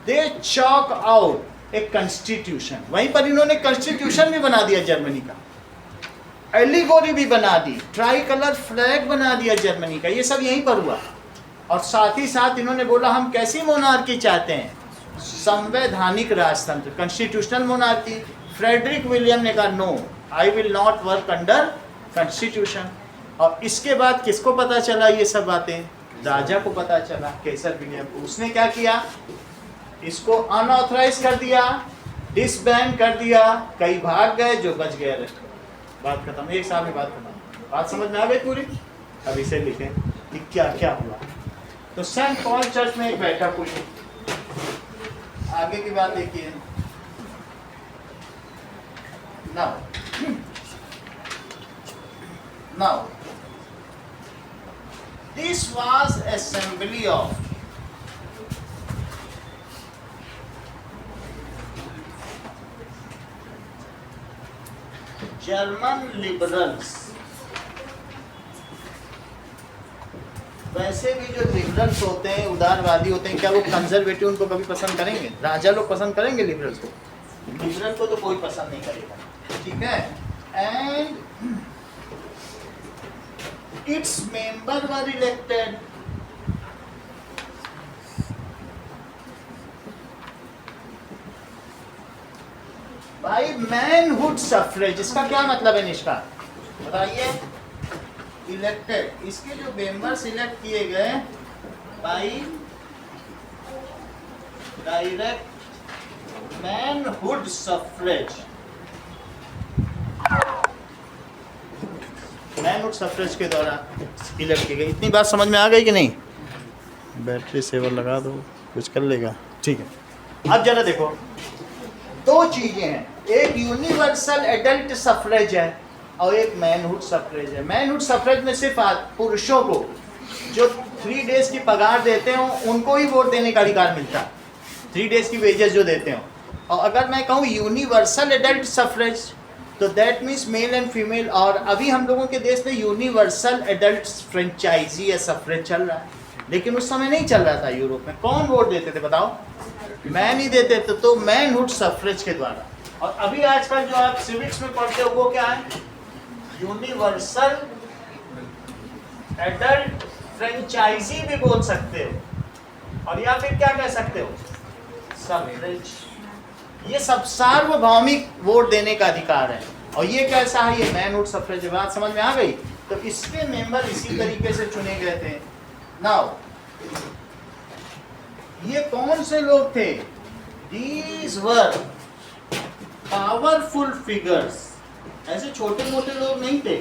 दे चॉक आउट एक कॉन्स्टिट्यूशन, वहीं पर इन्होंने कॉन्स्टिट्यूशन भी बना दिया जर्मनी का, एलिगोरी भी बना दी, ट्राई कलर फ्लैग बना दिया जर्मनी का। ये सब यहीं पर हुआ। और साथ ही साथ इन्होंने बोला हम कैसी मोनार्की चाहते हैं, संवैधानिक राजतंत्र, कॉन्स्टिट्यूशनल मोनार्की। फ्रेडरिक विलियम ने कहा no, I will not work under constitution. और इसके बाद किसको पता चला ये सब बातें? राजा को पता चला, कैसर विलियम को। उसने क्या किया? इसको अनऑथराइज कर दिया, डिसबैन कर दिया। कई भाग गए, जो बच गए अरेस्ट हो गए। बात खत्म, 1 साल में बात खत्म। बात समझ में आ गई पूरी? अब इसे लिखें कि क्या क्या हुआ। तो सेंट पॉल चर्च में एक बैठक हुई। आगे की बात देखिए। Now, this was assembly of German liberals। वैसे भी जो लिबरल्स होते हैं, उदारवादी होते हैं, क्या वो कंजर्वेटिव उनको कभी पसंद करेंगे? राजा लोग पसंद करेंगे लिबरल्स को? लिबरल को तो कोई पसंद नहीं करेगा। ठीक है, and its member were elected by manhood suffrage. इसका क्या मतलब है निष्ठा, बताइए? इलेक्टेड, इसके जो मेंबर सिलेक्ट किए गए by direct manhood suffrage. Manhood suffrage के द्वारा इलेक्ट की गई। इतनी बात समझ में आ गई कि नहीं? बैटरी सेवर लगा दो, कुछ कर लेगा। ठीक है, अब जरा देखो, 2 चीजें हैं, एक यूनिवर्सल एडल्ट सफरेज है और एक मैनहुड सफरेज है। मैनहुड सफरेज में सिर्फ पुरुषों को जो 3 डेज की पगार देते हो उनको ही वोट देने का अधिकार मिलता है, 3 डेज की वेजेस जो देते हो। और अगर मैं कहूँ यूनिवर्सल एडल्ट सफरेज, तो that means male and female. और अभी हम लोगों के देश में यूनिवर्सल एडल्ट फ्रेंचाइजी या सफरेज चल रहा है, लेकिन उस समय नहीं चल रहा था यूरोप में। कौन वोट देते थे बताओ? मैन ही देते थे। तो मैनहुड सफरेज के द्वारा। और अभी आजकल जो आप सिविक्स में पढ़ते हो वो क्या है? यूनिवर्सल एडल्ट फ्रेंचाइजी भी बोल सकते हो, और या फिर क्या कह सकते हो? सफरेज। ये सब सार्वभौमिक वोट देने का अधिकार है। और ये कैसा है? ये मैनहुड सफरेज। बात समझ में आ गई? तो इसके मेंबर इसी तरीके से चुने गए थे। नाउ ये कौन से लोग थे? दीज वर पावरफुल फिगर्स, ऐसे छोटे मोटे लोग नहीं थे।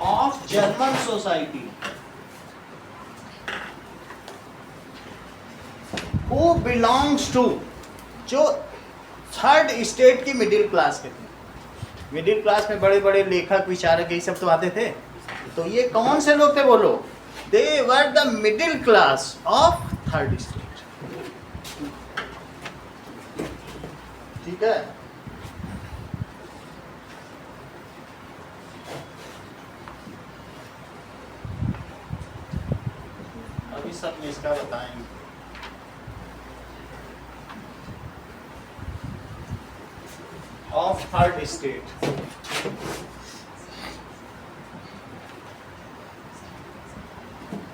Of German society who belongs to, जो थर्ड स्टेट की मिडिल क्लास के थे। मिडिल क्लास में बड़े बड़े लेखक विचारक यही सब तो आते थे। तो ये कौन से लोग थे बोलो? They were the middle class of third state. ठीक है, अभी सब में इसका बताएंगे। ऑफ थर्ड स्टेट,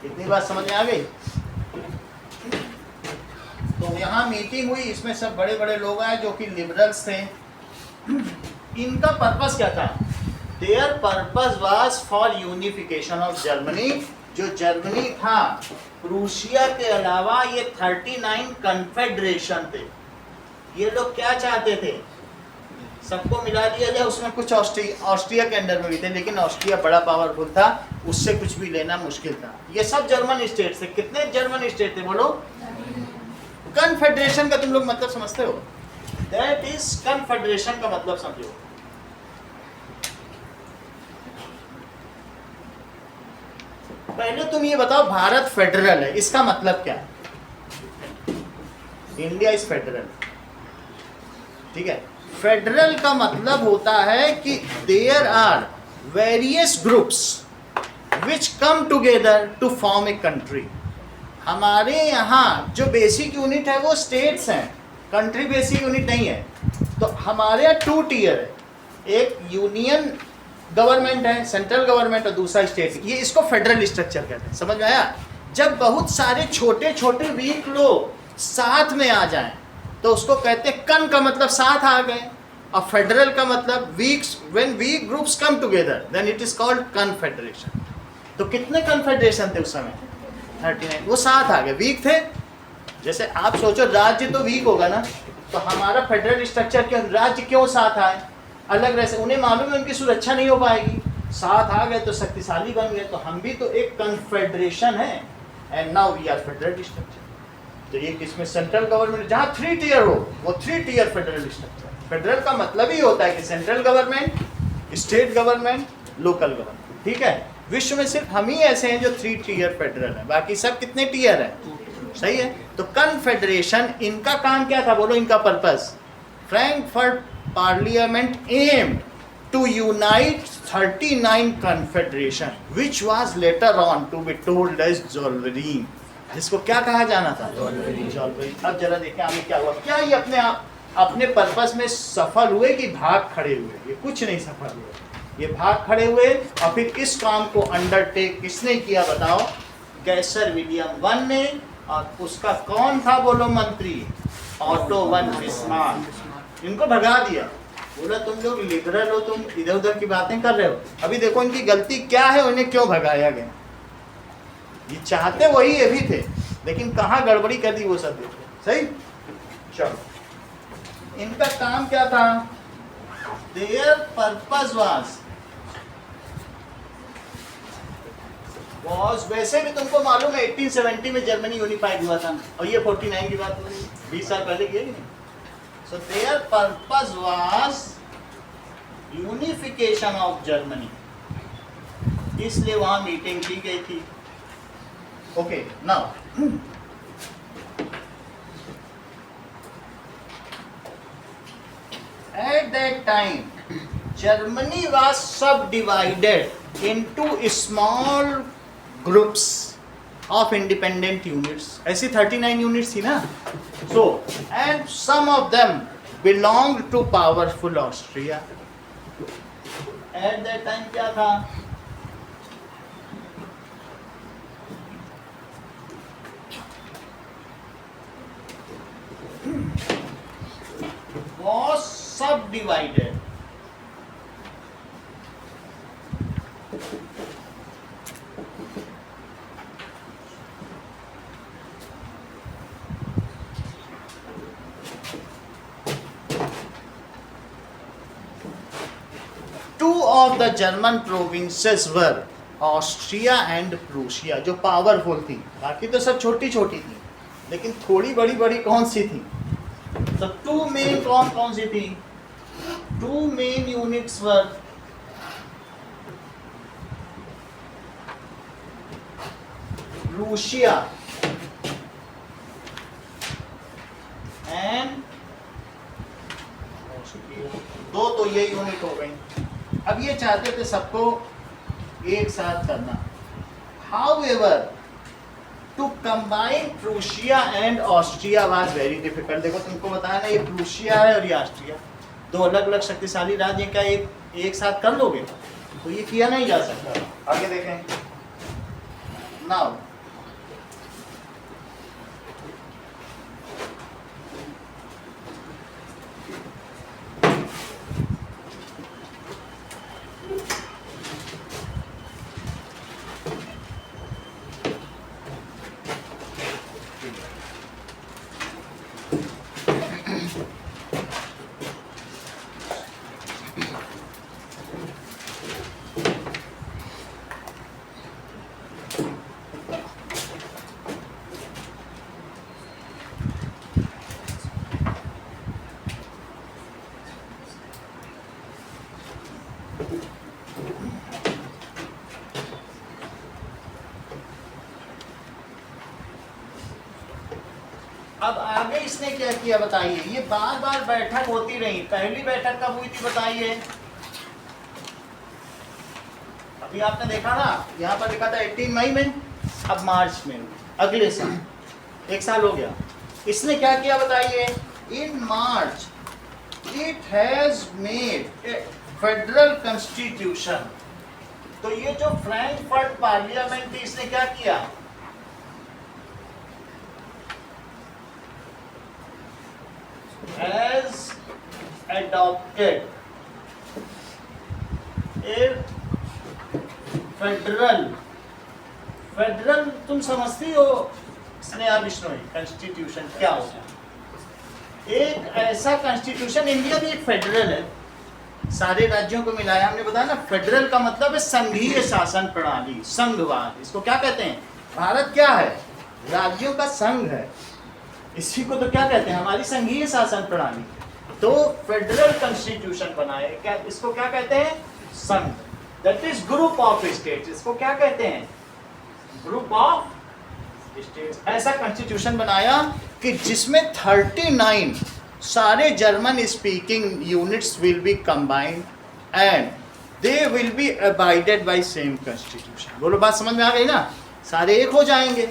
इतनी बात समझ में आ गई? तो यहाँ मीटिंग हुई, इसमें सब बड़े बड़े लोग आए जो कि लिबरल्स थे। इनका पर्पस क्या था? There purpose was for unification of Germany. जो जर्मनी था, रूसिया के अलावा ये 39 कन्फेडरेशन थे। ये लोग क्या चाहते थे? सबको मिला दिया जाए। उसमें कुछ ऑस्ट्रिया के अंडर में भी थे, लेकिन ऑस्ट्रिया बड़ा पावरफुल था, उससे कुछ भी लेना मुश्किल था। ये सब जर्मन स्टेट थे। कितने जर्मन स्टेट थे बोलो? कन्फेडरेशन का तुम लोग मतलब समझते हो? दैट इज कन्फेडरेशन का मतलब समझो। पहले तुम ये बताओ, भारत फेडरल है, इसका मतलब क्या है? India is federal. ठीक है, फेडरल का मतलब होता है कि there are various groups which come together to form a country. हमारे यहाँ जो बेसिक यूनिट है वो स्टेट्स हैं, कंट्री बेसिक यूनिट नहीं है। तो हमारे यहाँ 2 टियर है, एक यूनियन गवर्नमेंट है, सेंट्रल गवर्नमेंट, और दूसरा स्टेट। ये इसको फेडरल स्ट्रक्चर कहते हैं। समझ में आया? जब बहुत सारे छोटे छोटे वीक लोग साथ में आ जाएं तो उसको कहते हैं, कन का मतलब साथ आ गए, और फेडरल का मतलब weeks. When week groups come together then it is called confederation. तो कितने कन्फेडरेशन थे उस समय? 39। वो साथ आ गए, वीक थे। जैसे आप सोचो, राज्य तो वीक होगा ना, तो हमारा फेडरल स्ट्रक्चर क्यों, राज्य क्यों साथ आए? अलग रह से उन्हें मालूम है उनकी सुरक्षा नहीं हो पाएगी। साथ आ गए तो शक्तिशाली बन गए। तो हम भी तो एक कन्फेडरेशन है, and now we are federal structure. तो ये किसमें सेंट्रल गवर्नमेंट जहाँ 3 टियर हो, वो 3 टियर फेडरल स्ट्रक्चर। फेडरल का मतलब ही होता है कि central government, state government, local government. ठीक है, विश्व में सिर्फ हम ही ऐसे हैं जो 3 टियर फेडरल है, बाकी सब कितने टियर है? सही है। तो कन्फेडरेशन, इनका काम क्या था बोलो? इनका purpose, Frankfurt parliament aim to unite 39 confederation which was later on to be told as Zollverein. जिसको क्या कहा जाना था? ज़ोल्वेरीन। अब जरा देखें आगे क्या हुआ। क्या ये अपने आप अपने पर्पस में सफल हुए कि भाग खड़े हुए? ये कुछ नहीं सफल हुए, ये भाग खड़े हुए। और फिर इस काम को अंडरटेक किसने किया बताओ? कैसर विलियम वन ने। और उसका कौन था बोलो मंत्री? Auto von Bismarck. इनको भगा दिया, बोला तुम लोग लिबरल हो, तुम इधर उधर की बातें कर रहे हो। अभी देखो इनकी गलती क्या है, उन्हें क्यों भगाया गया। ये चाहते वही ये भी थे, लेकिन कहाँ गड़बड़ी कर दी वो सब देखो। सही, चलो इनका काम क्या था? देयर पर्पस वाज वैसे भी तुमको मालूम है 1870 में जर्मनी यूनिफाइड हुआ था, और ये 49 की बात हो रही है, 20 साल पहले की है कि नहीं? So there purpose was unification of Germany, इसलिए वहां मीटिंग की गई थी। Okay, now at that time Germany was subdivided into small groups of independent units. ऐसी 39 units थी ना। So and some of them belonged to powerful Austria. At that time क्या था? Was subdivided two of the German provinces were Austria and Prussia जो powerful थी, बाकी तो सब छोटी छोटी थी, लेकिन थोड़ी बड़ी बड़ी कौन सी थी? तो टू मेन कौन कौन सी थी? Two main units were Prussia and, दो तो ये यूनिट हो गई। अब ये चाहते थे सबको एक साथ करना। However to combine Prussia and Austria was very difficult. देखो तुमको बताया ना, ये प्रूशिया है और ये ऑस्ट्रिया, दो अलग अलग शक्तिशाली राज्य, क्या एक साथ कर लोगे? तो ये किया नहीं जा सकता। आगे देखें नाउ। अब आगे इसने क्या किया बताइए? ये बार बार बैठक होती रही। पहली बैठक कब हुई थी बताइए? अभी आपने देखा ना, यहाँ पर लिखा था 18 मई में, अब मार्च में, अगले साल, एक साल हो गया। इसने क्या किया बताइए? In March it has made a federal constitution. तो ये जो फ्रैंकफर्ट पार्लियामेंट थी, इसने क्या किया? has adopted a फेडरल तुम समझती हो स्नेहा बिश्नोई कॉन्स्टिट्यूशन क्या होता है? एक ऐसा कॉन्स्टिट्यूशन, इंडिया भी एक फेडरल है, सारे राज्यों को मिलाया। हमने बताया ना, फेडरल का मतलब है संघीय शासन प्रणाली, संघवाद। इसको क्या कहते हैं? भारत क्या है? राज्यों का संघ है। इसी को तो क्या कहते हैं? हमारी संघीय शासन प्रणाली। तो फेडरल कॉन्स्टिट्यूशन बनाए, क्या इसको क्या कहते हैं? संघ। That is group of states. इसको क्या कहते हैं? Group of states. ऐसा कॉन्स्टिट्यूशन बनाया कि जिसमें 39 सारे German speaking units will be combined and they will be abided by same constitution. बोलो बात समझ में आ गई ना? सारे एक हो जाएंगे,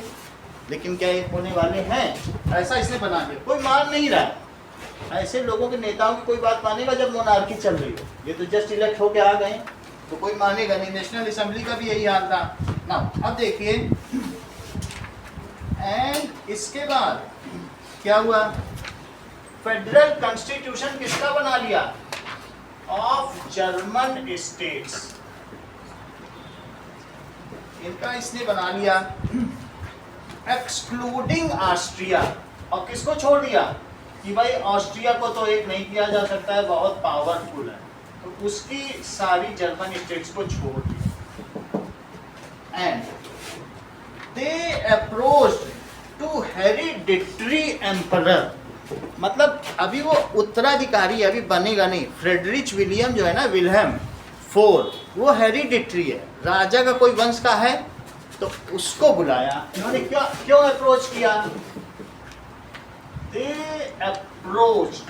लेकिन क्या एक होने वाले हैं? ऐसा इसने बना दिया। कोई मान नहीं रहा। ऐसे लोगों के नेताओं की कोई बात मानेगा जब मोनार्की चल रही हो? ये तो जस्ट इलेक्ट होके आ गए, तो कोई मानेगा नहीं। नेशनल असेंबली का भी यही हाल था ना। अब देखिए, एंड इसके बाद क्या हुआ? फेडरल कॉन्स्टिट्यूशन किसका बना लिया? Of German states. इनका इसने बना लिया, एक्सक्लूडिंग ऑस्ट्रिया। और किसको छोड़ दिया? कि भाई ऑस्ट्रिया को तो एक नहीं किया जा सकता है, बहुत पावरफुल है, तो उसकी सारी जर्मन स्टेट्स को छोड़ दिया। And they approached to hereditary emperor. मतलब अभी वो उत्तराधिकारी अभी बनेगा नहीं। फ्रेडरिच विलियम जो है ना, विल्हेम IV, वो हेरिडिटरी है, राजा का कोई वंश का है, तो उसको बुलाया। इन्होंने क्यों अप्रोच किया? दे अप्रोच,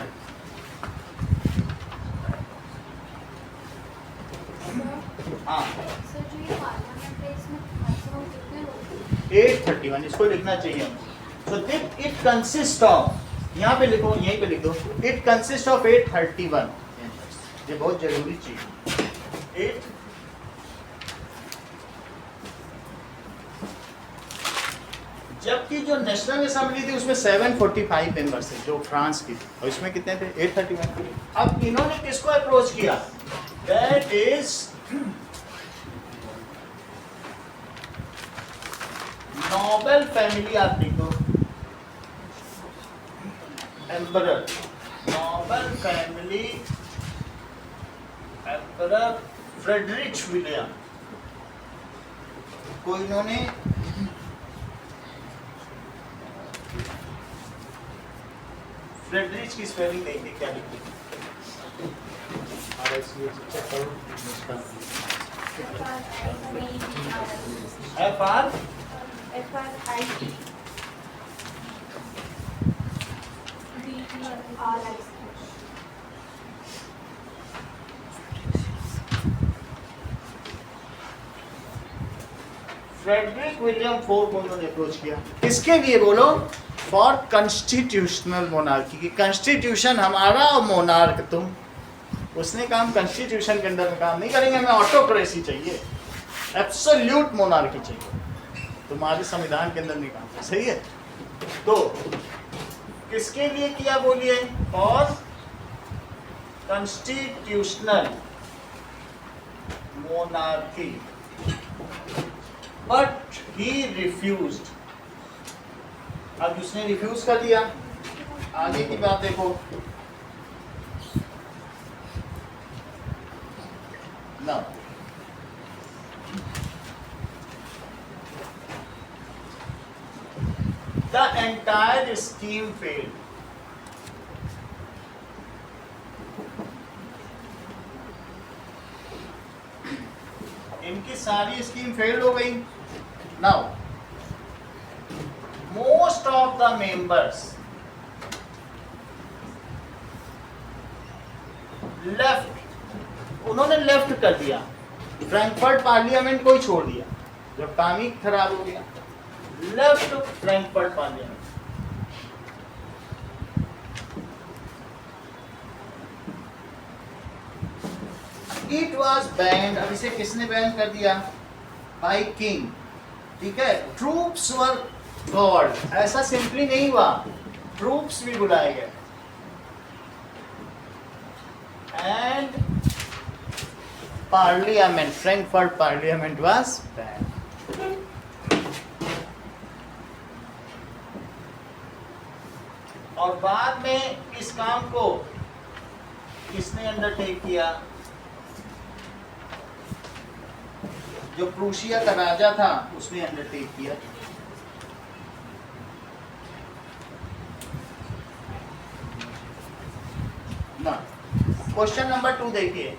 हाँ, सर जो ये पार्लियामेंट है, इसमें मैक्सिमम कितने लोग? 831 इसको लिखना चाहिए। सो इट कंसिस्ट ऑफ, यहाँ पे लिखो, यहीं पे लिख दो, इट कंसिस्ट ऑफ 831। ये बहुत जरूरी चीज है। 8 जबकि जो नेशनल असेंबली थी उसमें 745 मेंबर्स थे, जो फ्रांस की थी, और इसमें कितने थे? 831। अब इन्होंने किसको अप्रोच किया? That is Nobel family. आप लिख दो emperor, Nobel family emperor Friedrich William. को इन्होंने फ्रेडरिच की स्पेलिंग देखिए क्या लिखी FR फ्रेडरिक विलियम फोर को उन्होंने अप्रोच किया किसके लिए बोलो फॉर कॉन्स्टिट्यूशनल मोनार्की की कॉन्स्टिट्यूशन हमारा और मोनार्क तुम उसने काम कॉन्स्टिट्यूशन के अंदर में काम नहीं करेंगे हमें ऑटोक्रेसी चाहिए एब्सोल्यूट मोनार्की चाहिए तुम्हारे संविधान के अंदर नहीं काम कर सही है तो किसके लिए किया बोलिए for constitutional monarchy but he refused अब उसने रिफ्यूज कर दिया आगे की बात देखो ना द एंटायर स्कीम फेल्ड इनकी सारी स्कीम फेल्ड हो गई now most of the members left उन्होंने लेफ्ट कर दिया फ्रैंकफर्ट पार्लियामेंट को ही छोड़ दिया जब काम ही खराब हो गया left Frankfurt parliament it was band अब इसे किसने बैन कर दिया बाय किंग ठीक है ट्रूप्स वर गॉड ऐसा सिंपली नहीं हुआ ट्रूप्स भी बुलाए गए and parliament Frankfurt parliament was ban और बाद में इस काम को किसने अंडरटेक किया जो प्रूशिया का राजा था उसने अंडरटेक किया ना क्वेश्चन नंबर 2 देखिए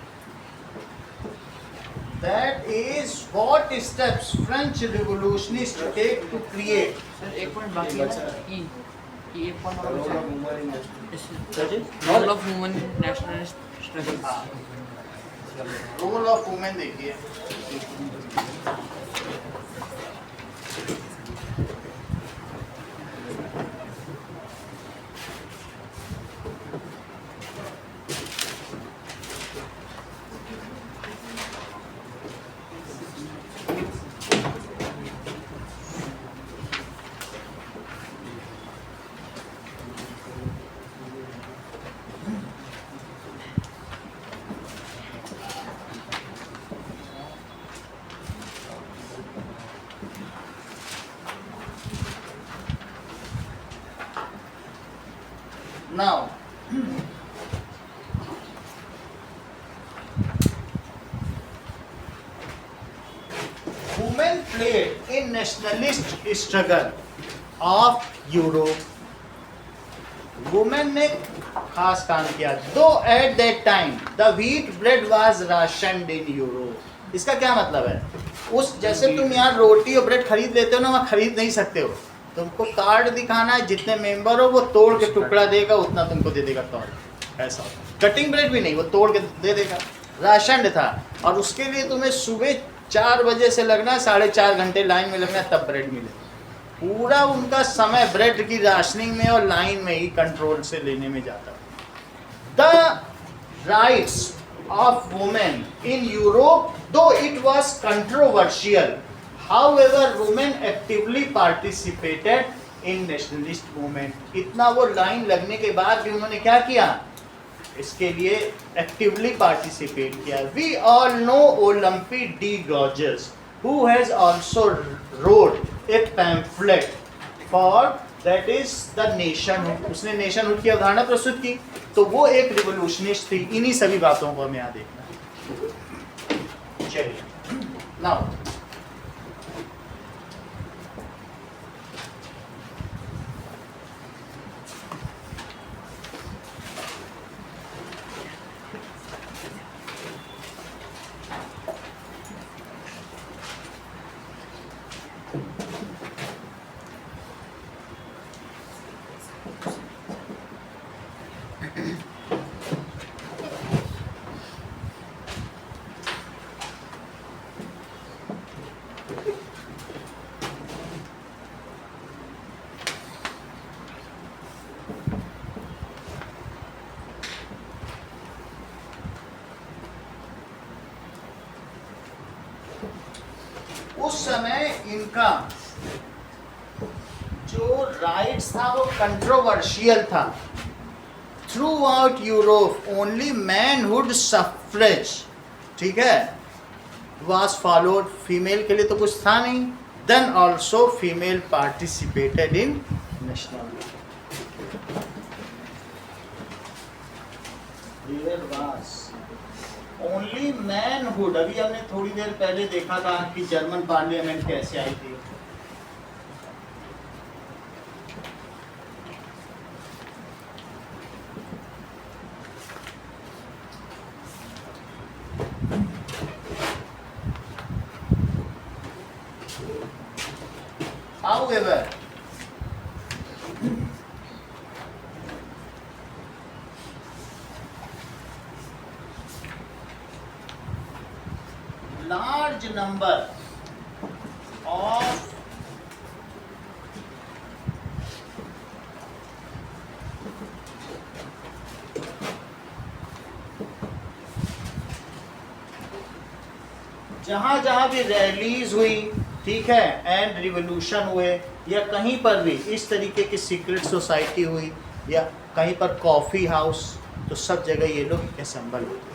that is what steps French revolutionist take to create sir एक पॉइंट बाकी है ना कि एक पॉइंट और role role of women nationalist struggle role of women देखिए now women played in nationalist struggle of Europe women ने खास काम किया दो at that time the wheat bread was rationed in Europe इसका क्या मतलब है उस जैसे तुम यहाँ रोटी और ब्रेड खरीद लेते हो ना वहाँ खरीद नहीं सकते हो तुमको कार्ड दिखाना है जितने मेंबर हो वो तोड़ के टुकड़ा देगा उतना तुमको दे देगा कार्ड ऐसा कटिंग ब्रेड भी नहीं वो तोड़ के दे देगा राशन था और उसके लिए तुम्हें सुबह 4 बजे से लगना है 4.5 घंटे लाइन में लगना है तब ब्रेड मिले पूरा उनका समय ब्रेड की राशनिंग में और लाइन में ही कंट्रोल से लेने में जाता the rights of women in Europe though it was controversial However, women actively participated in nationalist movement. इतना वो लाइन लगने के बाद भी उन्होंने क्या किया इसके लिए एक्टिवली पार्टिसिपेट किया We all know Olympe de Gouges, who has also wrote a pamphlet for that is the nationhood. उसने नेशनहुड की अवधारणा प्रस्तुत की तो वो एक रिवोल्यूशनिस्ट थी इन्हीं सभी बातों को हमें यहाँ देखना चलिए नाउ समय इनका जो राइट्स था वो कंट्रोवर्शियल था। Throughout Europe only manhood suffrage, ठीक है, वाज फॉलोड। फीमेल के लिए तो कुछ था नहीं। Then also female participated in national. Only manhood. अभी हमने थोड़ी देर पहले देखा था कि जर्मन पार्लियामेंट कैसे आई थी। However, large number of जहां जहां भी रैलीज हुई, ठीक है, एंड रिवोल्यूशन हुए, या कहीं पर भी इस तरीके की सीक्रेट सोसाइटी हुई, या कहीं पर कॉफ़ी हाउस, तो सब जगह ये लोग असेंबल होते।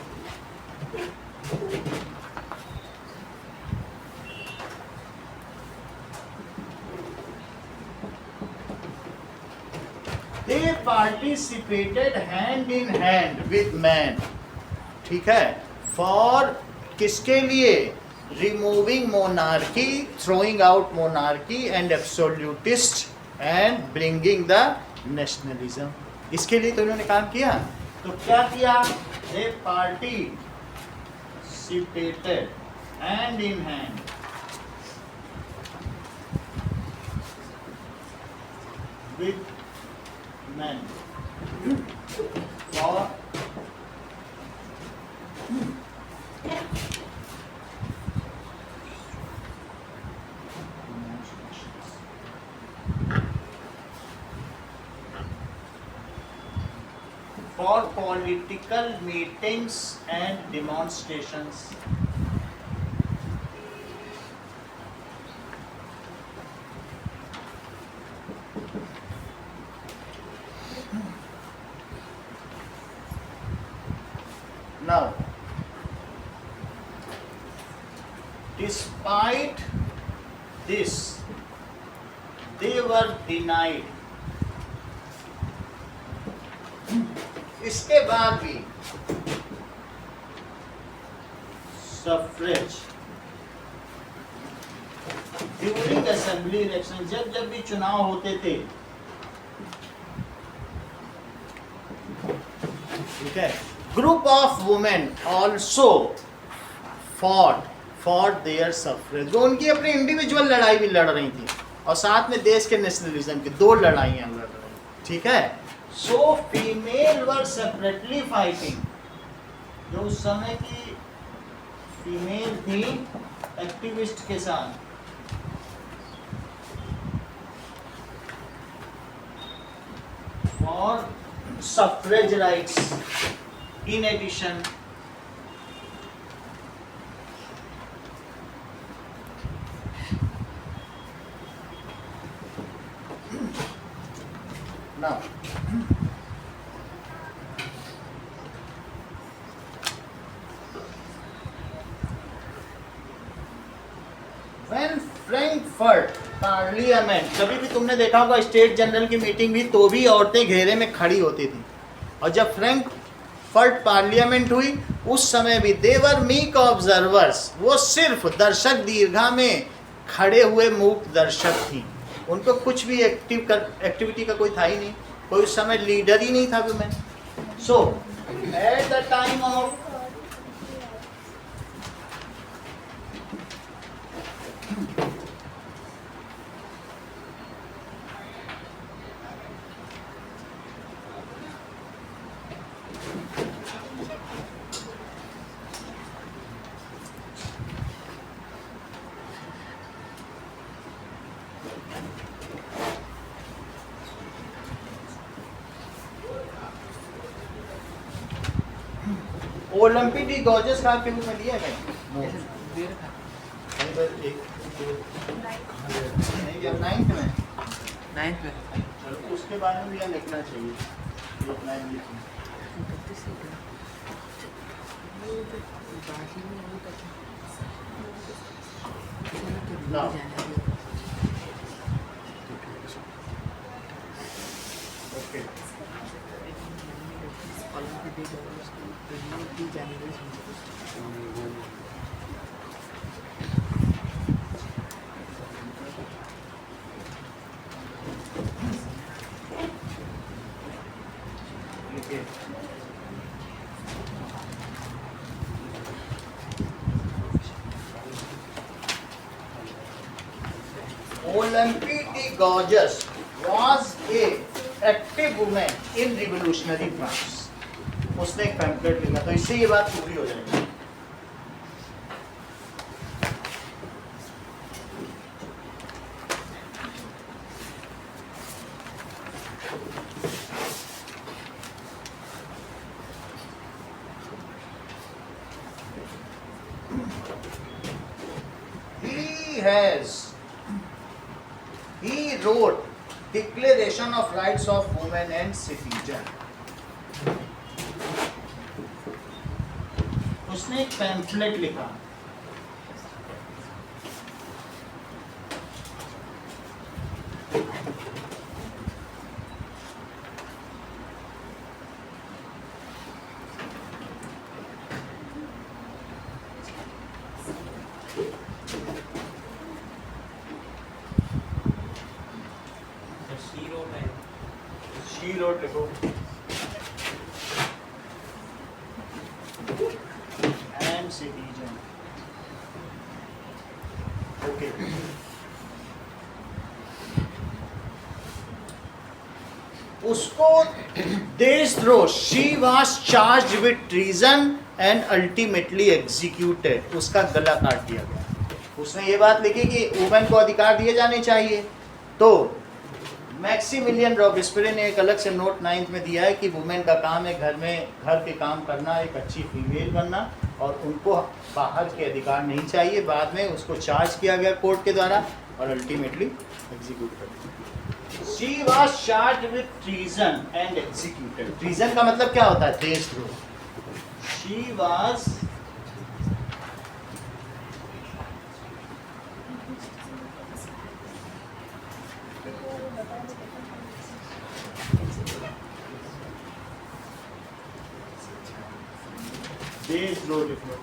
They participated hand in hand with man, ठीक है, फॉर किसके लिए? Removing monarchy, throwing out monarchy and absolutist and bringing the nationalism. इसके लिए तो इन्होंने काम किया। तो क्या किया? They participated hand in hand with men for political meetings and demonstrations. Now, despite this, they were denied. इसके बाद भी सफ्रेज ड्यूरिंग असेंबली इलेक्शन, जब जब भी चुनाव होते थे, ठीक है, group of women also fought for their suffrage. वो उनकी अपनी इंडिविजुअल लड़ाई भी लड़ रही थी और साथ में देश के नेशनलिज्म की दो लड़ाइयाँ लड़ रही, ठीक है। So female were separately fighting. जो उस समय की फीमेल थी एक्टिविस्ट के साथ, for suffrage rights. In addition, now when Frankfurt parliament, कभी भी तुमने देखा होगा स्टेट जनरल की मीटिंग भी तो भी औरतें घेरे में खड़ी होती थी, और जब फ्रैंकफर्ट पार्लियामेंट हुई उस समय भी देवर मीक ऑब्जर्वर्स, वो सिर्फ दर्शक दीर्घा में खड़े हुए मूक दर्शक थी। उनको कुछ भी एक्टिविटी का कोई था ही नहीं, कोई उस समय लीडर ही नहीं था women. So at the time of Olympic D gorges का के रूप में दिया है दे रखा है। कहीं पर एक नहीं जब 9th में 9th में चलो उसके बारे में भी यहाँ लिखना चाहिए लिखना है लिखना ना ओके लिखिए Olympe de Gouges was a active woman in revolutionary France. उसने एक पैम्पलेट लिखा तो इससे ये बात पूरी हो जाएगी. He wrote Declaration of Rights of Women and Citizen. उसने एक पैम्फलेट लिखा. She wrote लिखो. And citizen. Okay. उसको देशद्रोह. She was charged with treason and ultimately executed. उसका गला काट दिया गया. उसने ये बात लिखी कि वुमेन को अधिकार दिए जाने चाहिए. तो मैक्सिमिलियन रॉबेस्पियर ने एक अलग से नोट 9th में दिया है कि वुमेन का काम है घर के काम करना, एक अच्छी फीमेल बनना, और उनको बाहर के अधिकार नहीं चाहिए. बाद में उसको चार्ज किया गया कोर्ट के द्वारा और अल्टीमेटली एग्जीक्यूट कर दिया. She was charged with treason and executed. Treason का मतलब क्या होता है? देशद्रोह. शी वाज देशद्रोह लिखो.